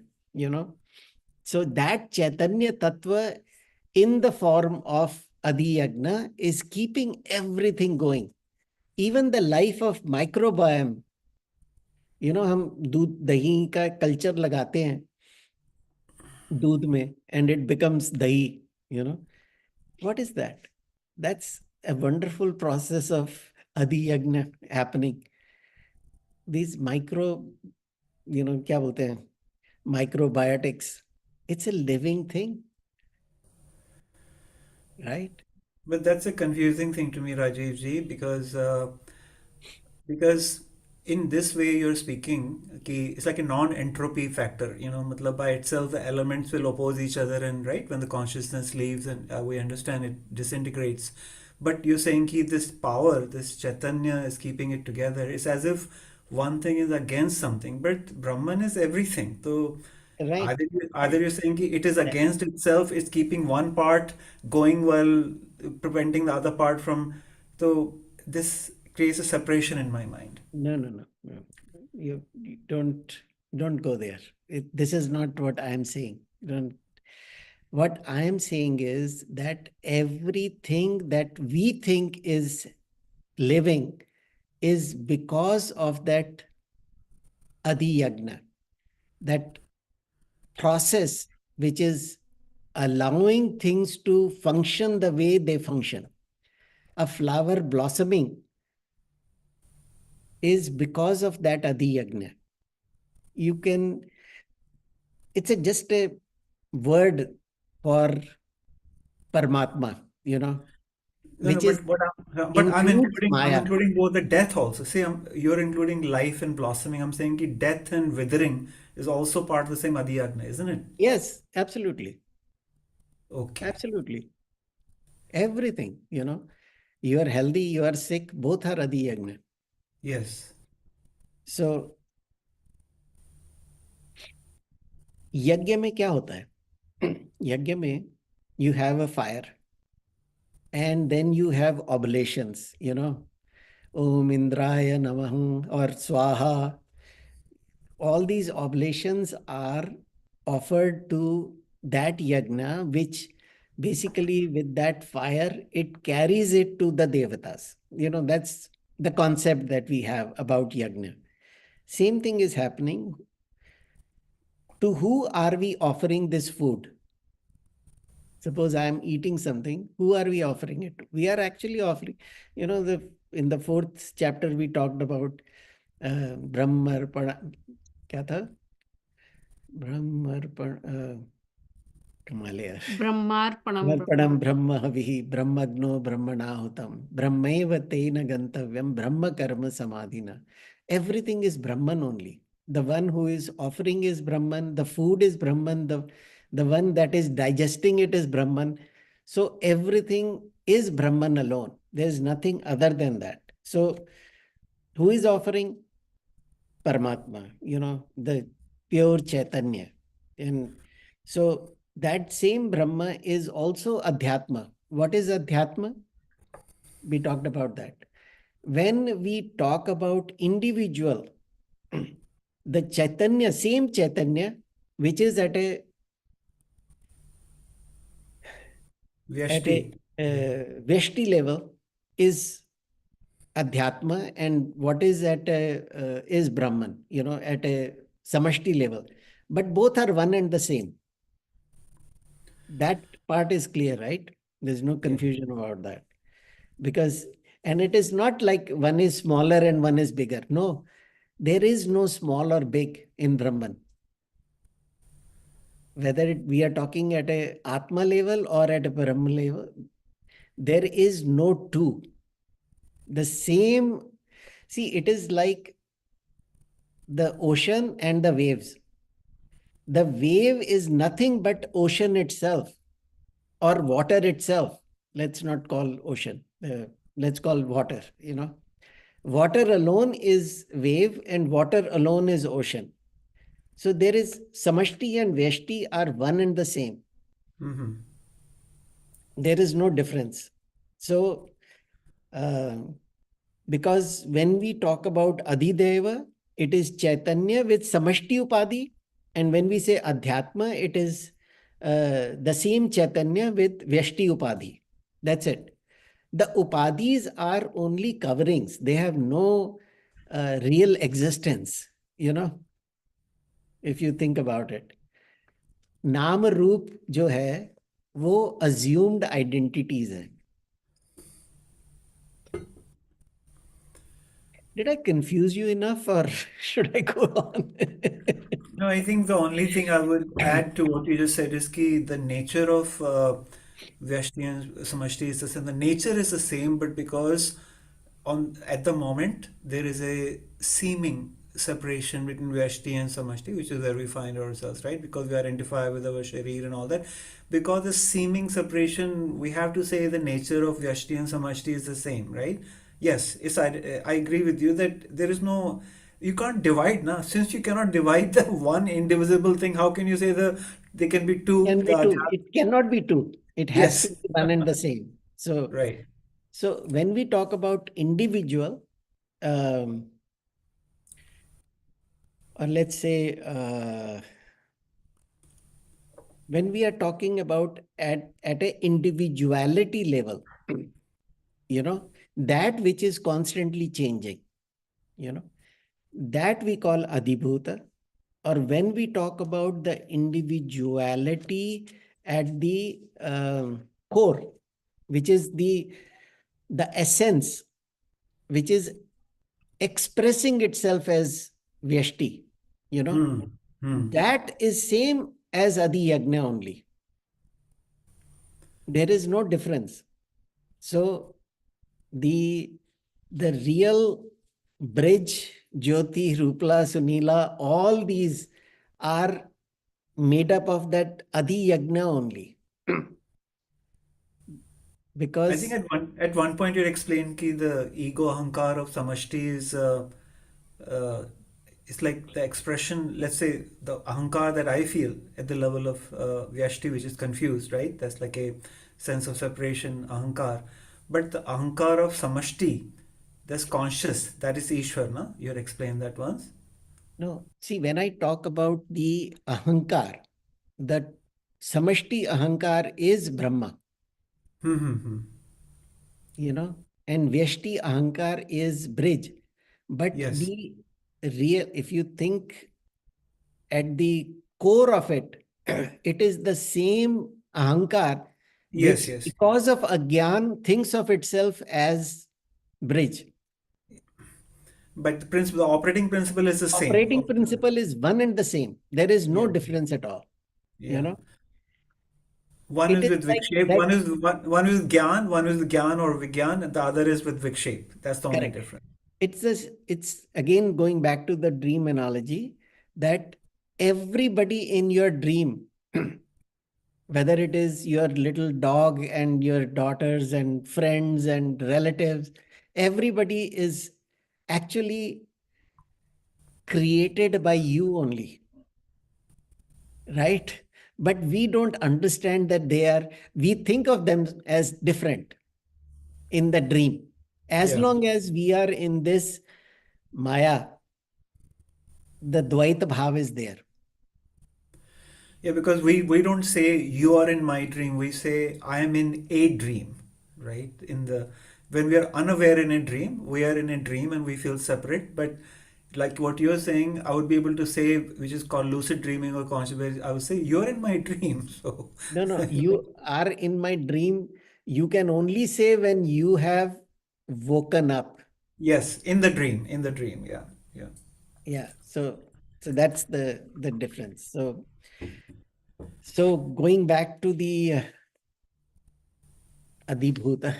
So that Chaitanya Tattva in the form of Adhiyajna is keeping everything going. Even the life of microbiome, हम दूध दही का culture लगाते हैं दूध में and it becomes dahi, What is that? That's a wonderful process of Adhiyajna happening. These क्या बोलते हैं? Microbiotics. It's a living thing. Right? But that's a confusing thing to me, Rajiv ji, because in this way you're speaking, it's like a non-entropy factor. matlab by itself the elements will oppose each other, and right when the consciousness leaves and we understand it disintegrates. But you're saying this power, this Chaitanya is keeping it together. It's as if one thing is against something, but Brahman is everything. So Right. either you're saying it is against itself, it's keeping one part going well, preventing the other part from. So this creates a separation in my mind. No. You don't go there. This is not what I am saying. What I am saying is that everything that we think is living is because of that Adhiyajna, that process which is allowing things to function the way they function. A flower blossoming is because of that Adhiyajna. It's just a word for Paramatma, which is But I'm includes Maya. including both the death also. See, you're including life and blossoming. I'm saying death and withering is also part of the same Adhiyajna, isn't it? Yes, absolutely. Okay. Absolutely. Everything, you are healthy, you are sick, both are Adhiyajna. Yes. So, यज्ञ में क्या होता है? यज्ञ में you have a fire and then you have oblations, Om Indraya Namah or Swaha. All these oblations are offered to that yajna, which basically with that fire, it carries it to the devatas. That's the concept that we have about yajna. Same thing is happening. To who are we offering this food? Suppose I am eating something, who are we offering it to? We are actually offering, in the 4th chapter, we talked about ब्रह्मर्पण क्या था? ब्रह्मर्पण कमाल यार। Brahmarpanam. अर्पणं ब्रह्म हविः ब्रह्मज्ञो ब्रह्मणाहुतं ब्रह्मैव तेन गन्तव्यं ब्रह्म कर्म समाधिना. Everything is Brahman only. The one who is offering is Brahman, the food is Brahman, the one that is digesting it is Brahman. So everything is Brahman alone. There is nothing other than that. So who is offering? Paramatma, the pure Chaitanya. And so that same Brahma is also Adhyatma. What is Adhyatma? We talked about that. When we talk about individual, the Chaitanya, same Chaitanya, which is at a Vyashti. Vyashti level, is Adhyatma, and what is at is Brahman, at a Samashti level. But both are one and the same. That part is clear, right? There's no confusion about that. And it is not like one is smaller and one is bigger. No, there is no small or big in Brahman. Whether we are talking at a Atma level or at a Brahma level, there is no two. The same, see, it is like the ocean and the waves. The wave is nothing but ocean itself or water itself. Let's not call ocean. Let's call water, Water alone is wave and water alone is ocean. So there is Samashti and Vyashti are one and the same. Mm-hmm. There is no difference. So, because when we talk about Adhidaiva, it is Chaitanya with Samashti Upadi. And when we say Adhyatma, it is the same Chaitanya with Vyashti Upadi. That's it. The Upadis are only coverings. They have no real existence, if you think about it. नाम रूप जो है वो assumed identities है. Did I confuse you enough or should I go on? No, I think the only thing I would add to what you just said is ki the nature of Vyashti and Samashti is the same. The nature is the same, but because at the moment there is a seeming separation between Vyashti and Samashti, which is where we find ourselves, right? Because we identify with our sharir and all that. Because the seeming separation, we have to say the nature of Vyashti and Samashti is the same, right? Yes, I agree with you that there is no, you can't divide now. Since you cannot divide the one indivisible thing, how can you say they can be two? Can be two. It cannot be two. It has Yes. to be one and the same. So, Right. So when we talk about individual, or let's say, when we are talking about at a individuality level, that which is constantly changing, that we call Adhibhuta. Or when we talk about the individuality at the core, which is the essence, which is expressing itself as Vyashti, that is same as Adhiyajna only. There is no difference. So the real bridge, Jyoti, Rupala, Sunila, all these are made up of that Adhiyajna only. Because I think at one point you explained ki the ego ahankar of samashti is it's like the expression, let's say the ahankar that I feel at the level of vyashti, which is confused, right? That's like a sense of separation, ahankar. But the ahankar of samashti, that's conscious, that is Ishwar, no? You had explained that once. No, see, when I talk about the ahankar, the samashti ahankar is Brahma. And Vyashti ahankar is bridge. But Yes. the real, if you think at the core of it, it is the same ahankar, Yes, which yes. because of agyan thinks of itself as bridge. but the operating principle is the same. Operating principle is one and the same. There is no Yeah. difference at all. You Yeah. know, One it is is with like Vikshep, that. one is Gyan, one is Gyan or Vigyan, and the other is with Vikshep. That's the only Correct. difference. It's this, it's again going back to the dream analogy that everybody in your dream, whether it is your little dog and your daughters and friends and relatives, everybody is actually created by you only, right? But we don't understand that we think of them as different in the dream. As Yeah. long as we are in this Maya, the Dvaita Bhav is there. Yeah, because we don't say you are in my dream. We say I am in a dream, right? When we are unaware in a dream, we are in a dream and we feel separate. But like what you're saying, I would be able to say, which is called lucid dreaming or conscious. I would say you're in my dream. So No, no, you are in my dream. You can only say when you have woken up. yes, in the dream, yeah, yeah. Yeah. So that's the difference. So going back to the Adhibhuta,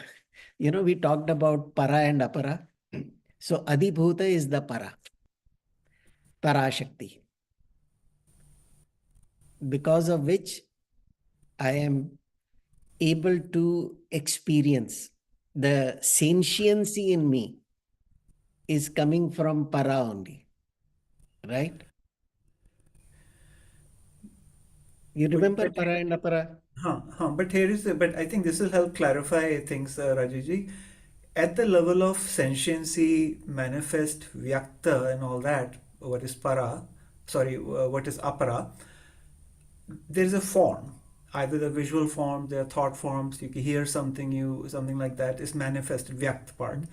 we talked about para and apara. So Adhibhuta is the Parashakti, because of which I am able to experience the sentiency in me is coming from para only, right? You remember But para and apara? but I think this will help clarify things, Rajuji. At the level of sentiency, manifest, vyakta, and all that, what is para? Sorry, what is apara? There is a form, either the visual form, the thought forms. You can hear something, something like that is manifested, vyakt part.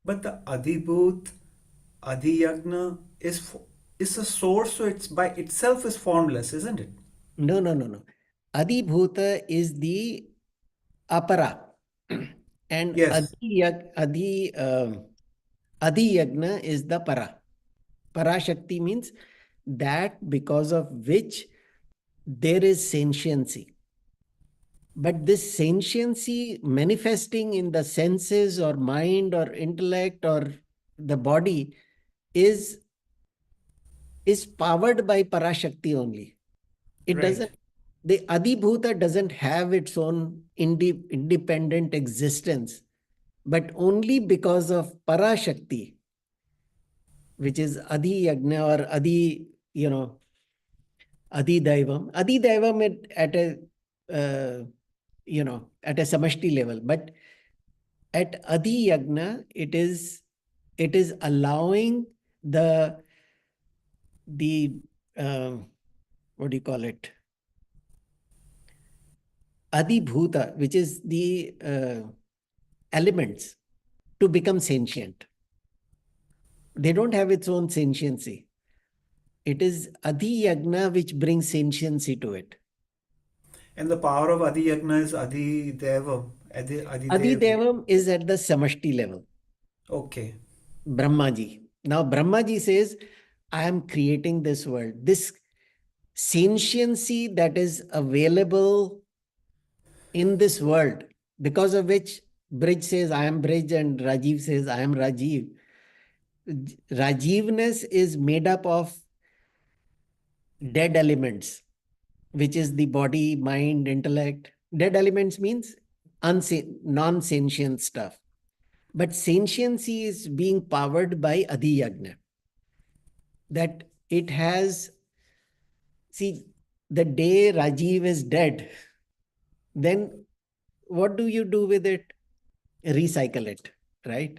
But the adhibhut, adhiyajna is a source, so it's by itself is formless, isn't it? No, no, no, no. Adhibhuta is the apara. And Yes, Adhiyajna is the para. Parashakti means that because of which there is sentiency. But this sentiency manifesting in the senses or mind or intellect or the body is powered by Parashakti only. It right. doesn't, the Adhibhuta doesn't have its own independent existence, but only because of Parashakti, which is Adhiyajna or Adhidaivam. Adhidaivam at a, at a samashti level, but at Adhiyajna, it is allowing the what do you call it? Adhibhuta, which is the elements, to become sentient. They don't have its own sentiency. It is Adhiyajna which brings sentiency to it. And the power of Adhiyajna is Adhidaiva. Adhidev. Adhidevam is at the samashti level. Okay. Brahmaji. Now Brahmaji says, I am creating this world. This sentiency that is available in this world, because of which Brij says, I am Brij, and Rajiv says, I am Rajiv. Rajivness is made up of dead elements, which is the body, mind, intellect. Dead elements means non-sentient stuff. But sentiency is being powered by Adhiyajna. That it has, see, the day Rajiv is dead, then what do you do with it? Recycle it, right?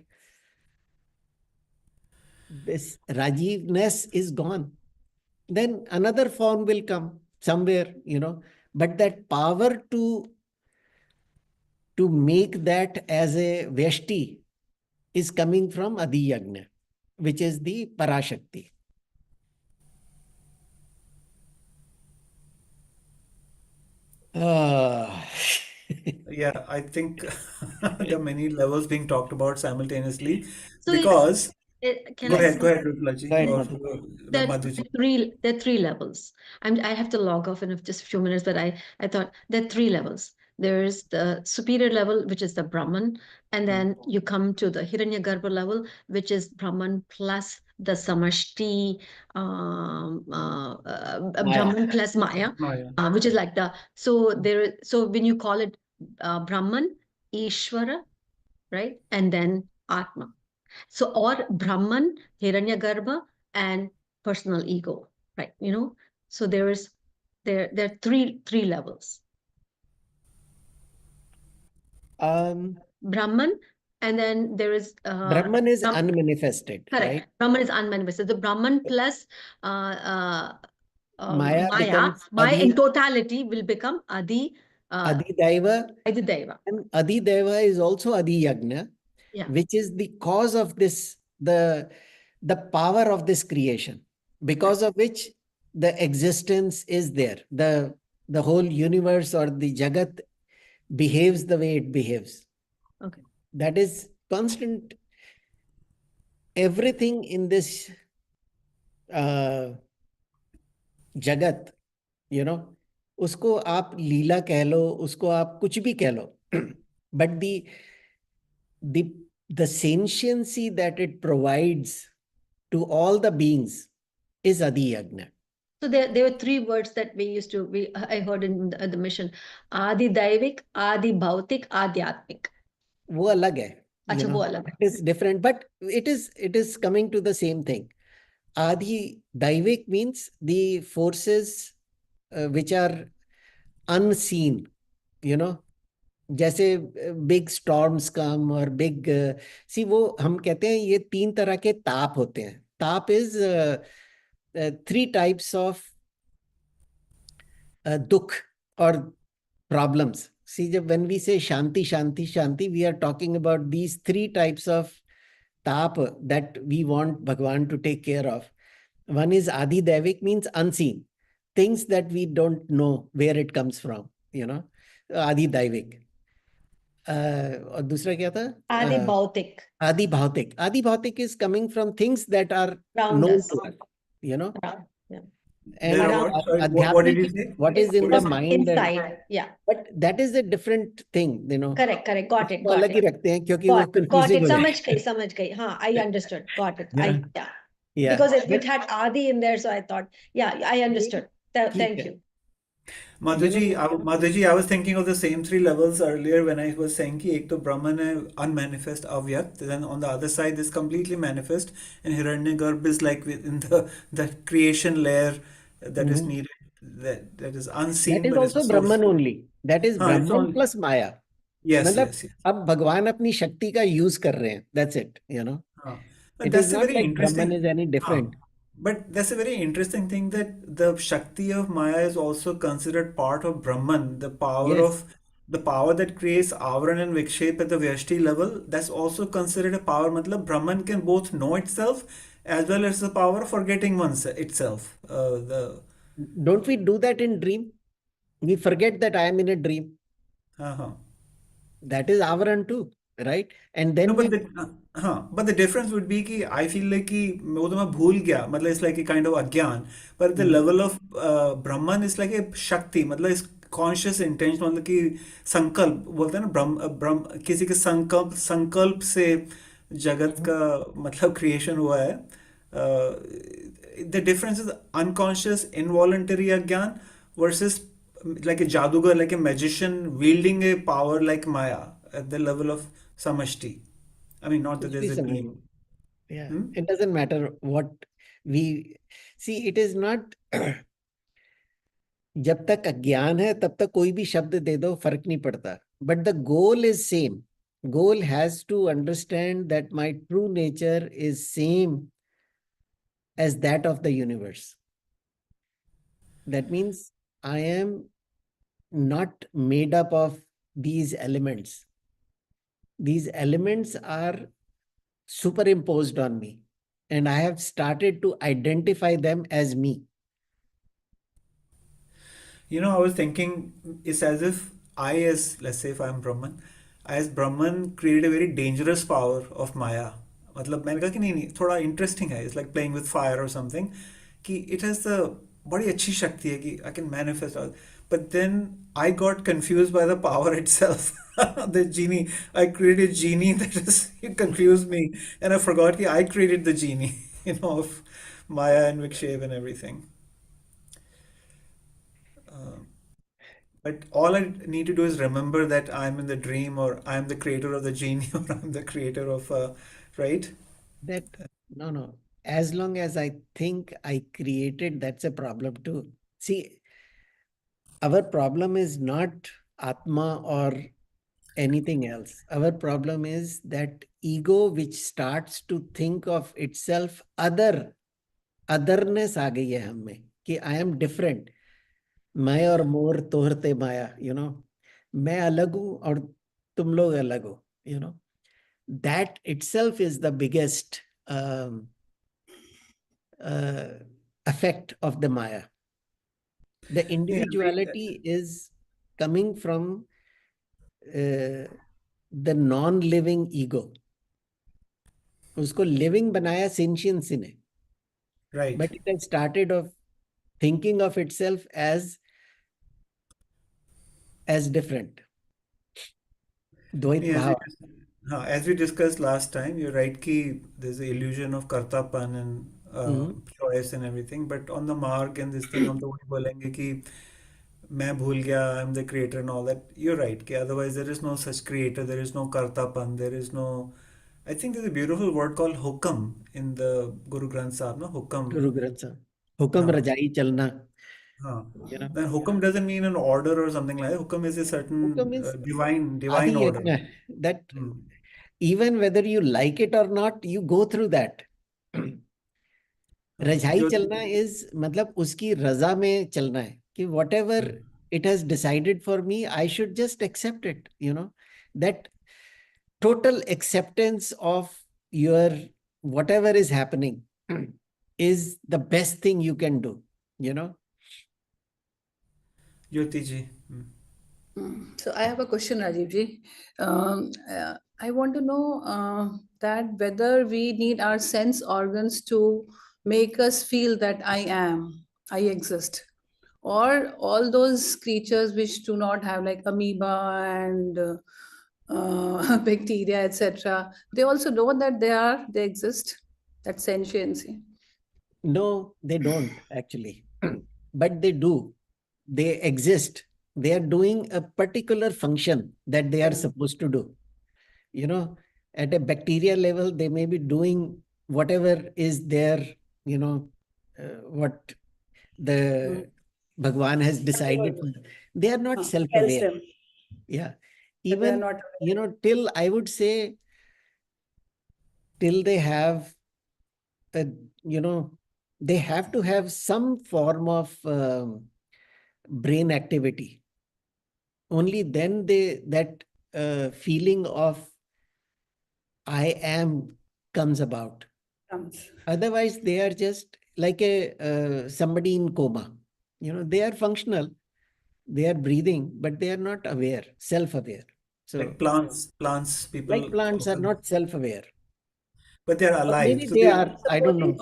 This Rajivness is gone. Then another form will come somewhere, but that power to make that as a Vyashti is coming from Adhiyajna, which is the Parashakti. Yeah, I think there are many levels being talked about simultaneously So because Can Go I ahead, say? go ahead, Rupalaji, Go ahead, or Madhu. There Madhuji. there are three levels. I have to log off in just a few minutes, but I thought there are three levels. There's the superior level, which is the Brahman, and then you come to the Hiranyagarbha level, which is Brahman plus the Samashti, Maya. Brahman plus Maya, Maya. which is like so when you call it Brahman, Ishvara, right, and then Atma. So, or Brahman, Hiranyagarbha, and personal ego, right? So there are three levels. Um, Brahman, and then there is Brahman is unmanifested, correct. right? Brahman is unmanifested. The Brahman plus Maya Maya becomes Adi, in totality will become Adhidaiva, Adhidaiva. and Adhidaiva is also Adhiyajna, Yeah. which is the cause of this, the power of this creation, because of which the existence is there. The whole universe or the Jagat behaves the way it behaves. Okay. That is constant. Everything in this जगत उसको आप लीला कह लो, उसको आप कुछ भी कह लो, but the sentiency that it provides to all the beings is Adhiyajna. So there were three words that I heard in the mission: Adi Daivik, Adi Bhautik, Adhyatmik. वो अलग है, अच्छा, वो अलग है. it is different, but it is coming to the same thing. Adhidaivic means the forces which are unseen, जैसे big storms कम और big सी, वो हम कहते हैं ये तीन तरह के ताप होते हैं. ताप इज थ्री टाइप्स ऑफ दुख और problems. See, when we say Shanti, Shanti, Shanti, we are talking about these three types of tap that we want Bhagwan to take care of. One is Adhidaivic, means unseen, things that we don't know where it comes from, Adhidaivic. और दूसरा क्या था? Adi Bhautik. Adi Bhautik. Adi Bhautik is coming from things that are Around known us. to us, Yeah. And There are what? Sorry, what did you say? what is in the What's mind. inside. Yeah. But that is a different thing, Correct. Got it. उसको अलग ही रखते हैं क्योंकि वो Got it. confusing हो जाए. समझ गई. हाँ, I understood. Got it. Yeah. Yeah. Because it had Adi in there, so I thought, yeah, I understood. Thank you. Madhuji, I was thinking of the same three levels earlier when I was saying कि एक तो Brahman है unmanifest avyakt, then on the other side is completely manifest, and Hiranyagarbha is like in the creation layer that is needed, that is unseen. That is but it's also a Brahman source. only. That is हाँ, it's Brahman only- plus Maya. Yes, मतलब yes, yes. अब भगवान अपनी शक्ति का use कर रहे हैं. That's it. हाँ. But It that's is a not very like interesting. Brahman is any different. But that's a very interesting thing that the Shakti of Maya is also considered part of Brahman, the power Yes. of the power that creates Avran and Vikshep at the Vyashti level. That's also considered a power. Matlab Brahman can both know itself as well as the power of forgetting itself. Don't we do that in dream? We forget that I am in a dream. Uh-huh. That is Avaran too, right? And then No, but the difference would be कि I feel like कि वो तो मैं भूल गया, मतलब it's like a kind of अज्ञान, but the level of Brahman is like a शक्ति, मतलब is conscious intention, मतलब कि संकल्प बोलते हैं ना, ब्रह्म किसी के संकल्प से जगत का मतलब creation हुआ है. The difference is unconscious involuntary अज्ञान versus like a jadugar, like a magician wielding a power like Maya at the level of Samashti. I mean, not that कुछ भी there's a समझ dream. Low. Yeah, it doesn't matter what we see. It is not. जब तक अज्ञान है तब तक कोई भी शब्द दे दो, फर्क नहीं पड़ता. But the goal is same. Goal has to understand that my true nature is same as that of the universe. That means I am not made up of these elements. These elements are superimposed on me, and I have started to identify them as me. I was thinking it's as if let's say if I'm Brahman, as Brahman created a very dangerous power of Maya. मतलब मैंने कहा कि नहीं थोड़ा interesting है, it's like playing with fire और something, कि it has the बड़ी अच्छी शक्ति है कि I can manifest, but then I got confuse by the power itself, the genie, I created genie, that is, it confuse me and I forgot कि I created the genie, you know, of Maya and Vikshev and everything. But all I need to do is remember that I'm in the dream, or I'm the creator of the genie, or I'm the creator of, right? That, no. As long as I think I created, that's a problem too. See, our problem is not Atma or anything else. Our problem is that ego which starts to think of itself otherness आ गई है हम में कि I am different. मैं और मोर तोहरते माया, मैं अलग हूं और तुम लोग अलग हो, that itself is the biggest effect of the Maya. The individuality is coming from the non-living ego. उसको living बनाया sentience ने, Right. but it has started of thinking of itself as different. Dvait Yeah, bhava. as we discussed last time, you're right कि there's the illusion of kartapan and choice and everything, but on the mark and this thing हम तो वही बोलेंगे कि मैं भूल गया, I'm the creator and all that. You're right कि otherwise there is no such creator, there is no kartapan, there is no. I think there's a beautiful word called hukam in the Guru Granth Sahib, no? Hukam. Guru Granth Sahib. Hukam हाँ, rajai chalna. हाँ. Then hukam doesn't mean an order or something like that. Hukam is a certain Hukam is divine order. Adhiyajna. That Hmm. even whether you like it or not, you go through that. रजाई जो चलना is मतलब उसकी रजा में चलना है कि whatever it has decided for me, I should just accept it. That total acceptance of your whatever is happening is the best thing you can do. Jyoti ji. So I have a question, Rajiv ji. I want to know that whether we need our sense organs to make us feel that I exist, or all those creatures which do not have, like amoeba and bacteria, etc., they also know that they exist, that sentiency. No, they don't actually, but they do. They exist. They are doing a particular function that they are supposed to do. At a bacteria level, they may be doing whatever is their, what the Bhagwan has decided. They are not self-aware. Calcium. Yeah. But they are Even, not till I would say, till they have, they have to have some form of brain activity. Only then that feeling of I am comes about. Otherwise, they are just like somebody in coma. They are functional, they are breathing, but they are not aware, self-aware. So, like plants, people like plants are often, not self-aware. but they're Or alive. maybe So they they, are, I don't know.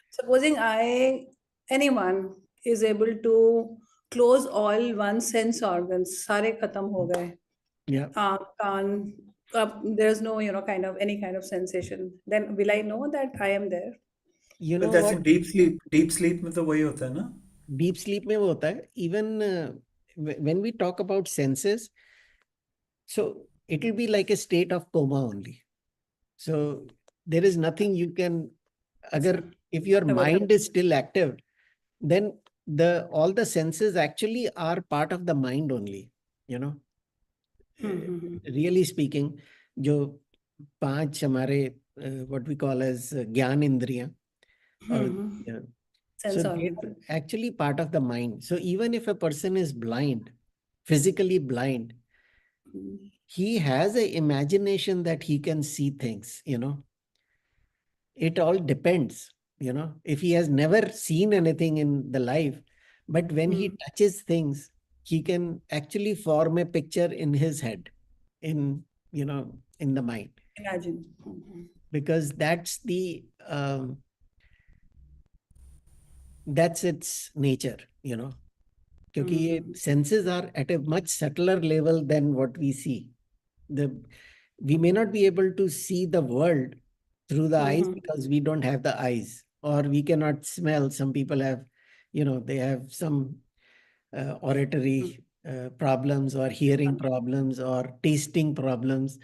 Supposing anyone is able to close all one sense organs, सारे खत्म हो गए, Yeah. Can't, there's no kind of any kind of sensation, then will I know that I am there? You but know that's what? in deep sleep. Deep sleep में तो वही होता है ना? Deep sleep में वो होता है. Even when we talk about senses, so it will be like a state of coma only. So there is nothing you can, if your mind is still active, then all the senses actually are part of the mind only. Really speaking, जो पांच हमारे what we call as ज्ञान इंद्रियां, or so they're actually part of the mind. So even if a person is blind, physically blind, he has an imagination that he can see things. It all depends. If he has never seen anything in the life, but when he touches things, he can actually form a picture in his head, in the mind. Imagine. because that's its nature, क्योंकि ये senses are at a much subtler level than what we see. We may not be able to see the world through the eyes because we don't have the eyes, or we cannot smell. Some people have, they have some auditory problems, or hearing problems, or tasting problems.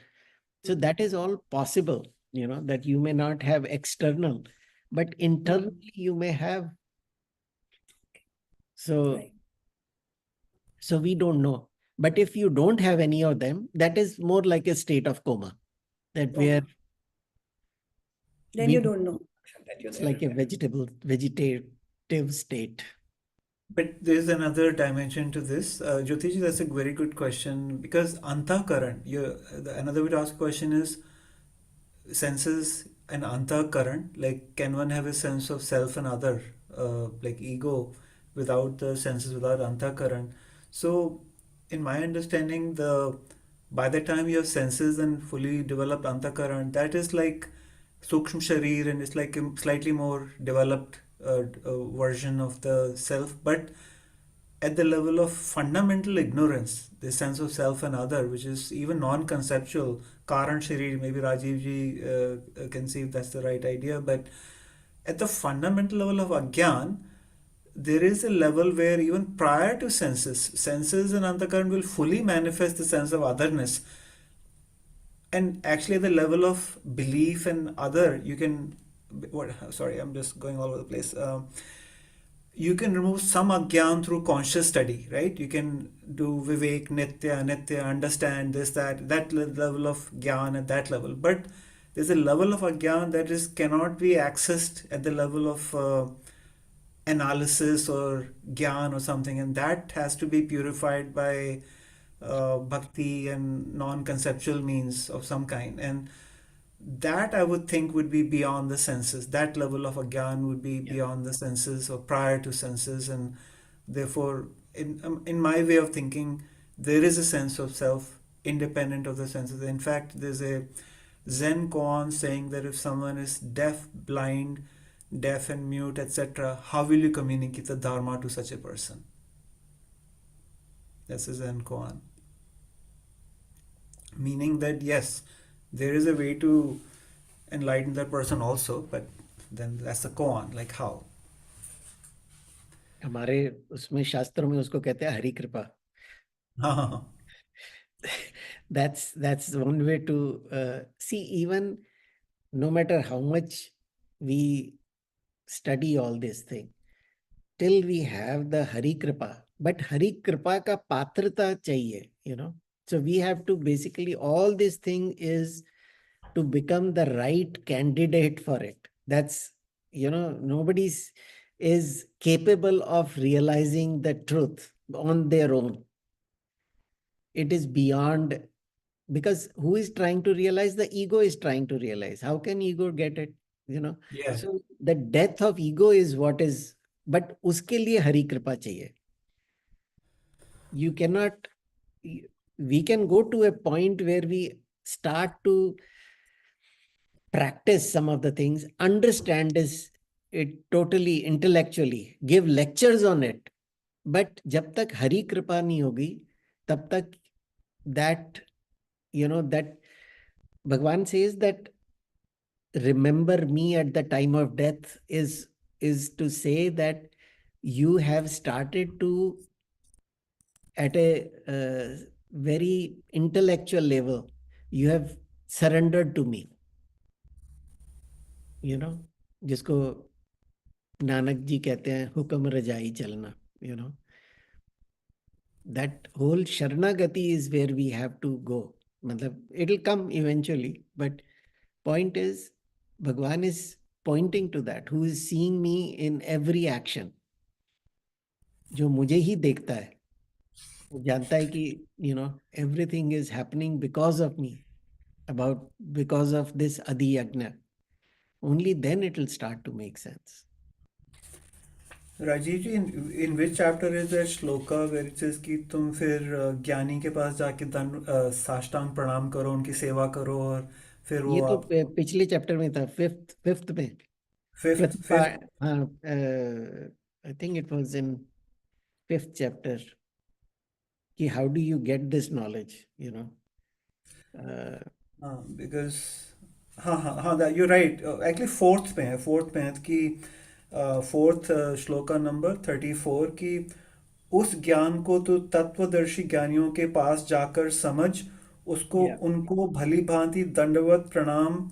So that is all possible, that you may not have external, but internally you may have. So, so we don't know. But if you don't have any of them, that is more like a state of coma, that where Then you don't know that you're it's there. like a vegetative state. But there's another dimension to this. Jyotiji, that's a very good question, because antakaran, another way to ask a question is senses and antakaran, like can one have a sense of self and other, like ego, without the senses, without antakaran? So in my understanding, by the time you have senses and fully developed antakaran, that is like sukshma sharir, and it's like a slightly more developed version of the self. But at the level of fundamental ignorance, the sense of self and other, which is even non-conceptual, Karan Sharir, maybe Rajiv ji can see if that's the right idea, but at the fundamental level of Agyan, there is a level where even prior to senses and Antakaran will fully manifest the sense of otherness. And actually at the level of belief and other, you can, sorry, I'm just going all over the place. You can remove some agyan through conscious study, right? You can do vivek, nitya, understand this, that level of gyan at that level. But there's a level of agyan that cannot be accessed at the level of analysis or gyan or something, and that has to be purified by bhakti and non-conceptual means of some kind. And that I would think would be beyond the senses. That level of agyan would be beyond the senses or prior to senses, and therefore, in my way of thinking, there is a sense of self independent of the senses. In fact, there's a Zen koan saying that if someone is deaf, blind, deaf and mute, etc., how will you communicate the dharma to such a person? That's a Zen koan. Meaning that yes, there is a way to enlighten that person also, but then that's the koan, like how. हमारे उसमें शास्त्रों में उसको कहते हैं हरि कृपा. That's one way to see. Even no matter how much we study all this thing, till we have the Hari Kripa, but Hari Kripa ka patrata chahiye, So we have to basically, all this thing is to become the right candidate for it. That's, nobody is capable of realizing the truth on their own. It is beyond, because who is trying to realize? The ego is trying to realize. How can ego get it? Yeah. So the death of ego is what is, but uske liye Hari Kripa chahiye. You cannot, we can go to a point where we start to practice some of the things, understand it totally intellectually, give lectures on it. But jab tak Hari Kripa nahi hogi, tab tak that, that Bhagwan says that remember me at the time of death is to say that you have started to, at a very intellectual level, you have surrendered to me. जिसको नानक जी कहते हैं हुक्म रजाई चलना, that whole Sharanagati is where we have to go. It'll come eventually, but point is, Bhagwan is pointing to that, who is seeing me in every action. जो मुझे ही देखता है, वो जानता है कि, everything is happening because of me, because of this Adhiyajna. Only then it will start to make sense. Rajiv ji, in which chapter is that shloka where it says कि तुम फिर ज्ञानी के पास जाके साष्टांग प्रणाम करो, उनकी सेवा करो, और फिर ये वो तो आप पिछले चैप्टर में था, फिफ्थ में, फिफ्थ कृपा। फिफ्थ हाँ, I think it was in fifth chapter कि how do you get this knowledge, you know. हाँ बिकॉज हाँ हाँ हाँ यू राइट एक्चुअली फोर्थ में है कि फोर्थ श्लोका नंबर 34 की उस ज्ञान को तो तत्वदर्शी ज्ञानियों के पास जाकर समझ, उसको या उनको भली भांति दंडवत प्रणाम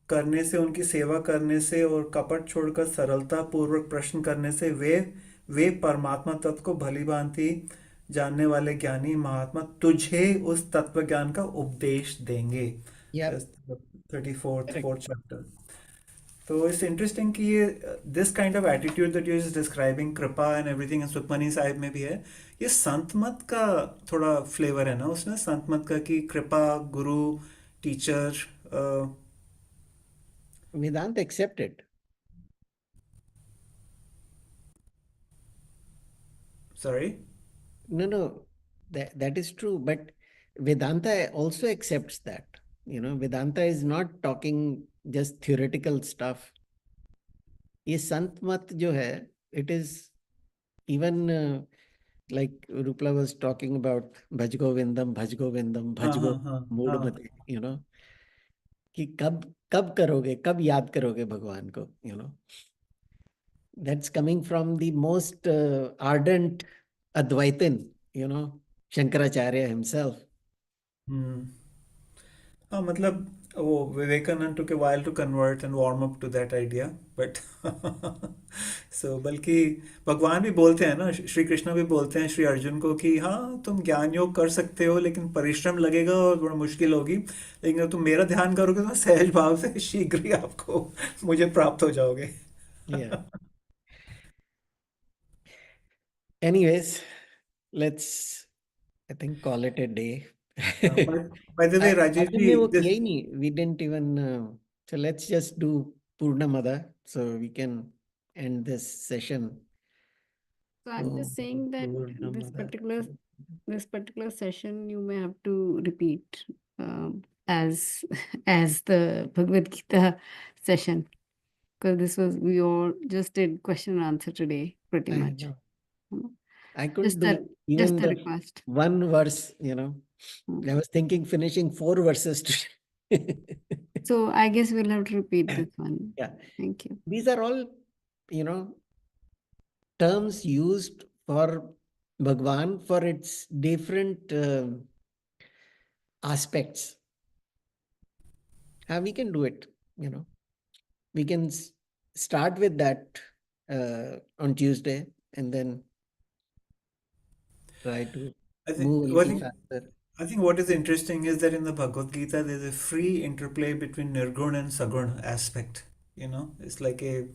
करने से, उनकी सेवा करने से और कपट छोड़कर सरलता पूर्वक प्रश्न करने से वे परमात्मा तत्व को भली भांति जानने वाले ज्ञानी महात्मा तुझे उस तत्व ज्ञान का उपदेश देंगे। या 34th करेक्ट। Fourth chapter. तो इट्स इंटरेस्टिंग कि ये this kind of attitude that you is describing कृपा एंड एवरीथिंग सुखमनी साहिब में भी है। ये संत मत का थोड़ा फ्लेवर है ना उसमें, संत मत का कि कृपा गुरु teacher. Vedant accepted. Sorry. No, no, that is true. But Vedanta also accepts that. You know, Vedanta is not talking just theoretical stuff. ये संत मत जो है, it is even like Rupala was talking about Bhaj Govindam, Bhaj Govindam, हाँ Bhaj हाँ Govindam, हाँ mood हाँ। मत, you know, कि कब कब करोगे, कब याद करोगे भगवान को, you know. That's coming from the most ardent Advaitin, you know, Shankaracharya himself. हम्म। हाँ मतलब वो Vivekananda took a while to convert and warm up to that idea, but so बल्कि भगवान भी बोलते हैं ना, श्री कृष्ण भी बोलते हैं श्री अर्जुन को कि हाँ तुम ज्ञान योग कर सकते हो लेकिन परिश्रम लगेगा और बड़ा मुश्किल होगी, लेकिन अगर तुम मेरा ध्यान करोगे तो सहज भाव से शीघ्र ही आपको मुझे प्राप्त हो जाओगे। Yeah. Anyways, let's, I think, call it a day. By the way Rajiv Actually, जी वो this किया ही नहीं. We didn't even. So let's just do Purnamada so we can end this session. So I'm So just saying that Purnamada. this particular session you may have to repeat as as the Bhagavad Gita session, because this was we all just did question and answer today pretty I much. know. You know. I could Just do a even just a the request. one verse, you know. Mm. I was thinking finishing 4 verses today. So I guess we'll have to repeat this one. Yeah. Thank you. These are all, you know, terms used for Bhagwan for its different aspects. We can do it, you know. We can start with that on Tuesday and then try to I think move a well, little faster. I think what is interesting is that in the Bhagavad Gita, there's a free interplay between Nirgun and Sagun aspect. You know, it's like a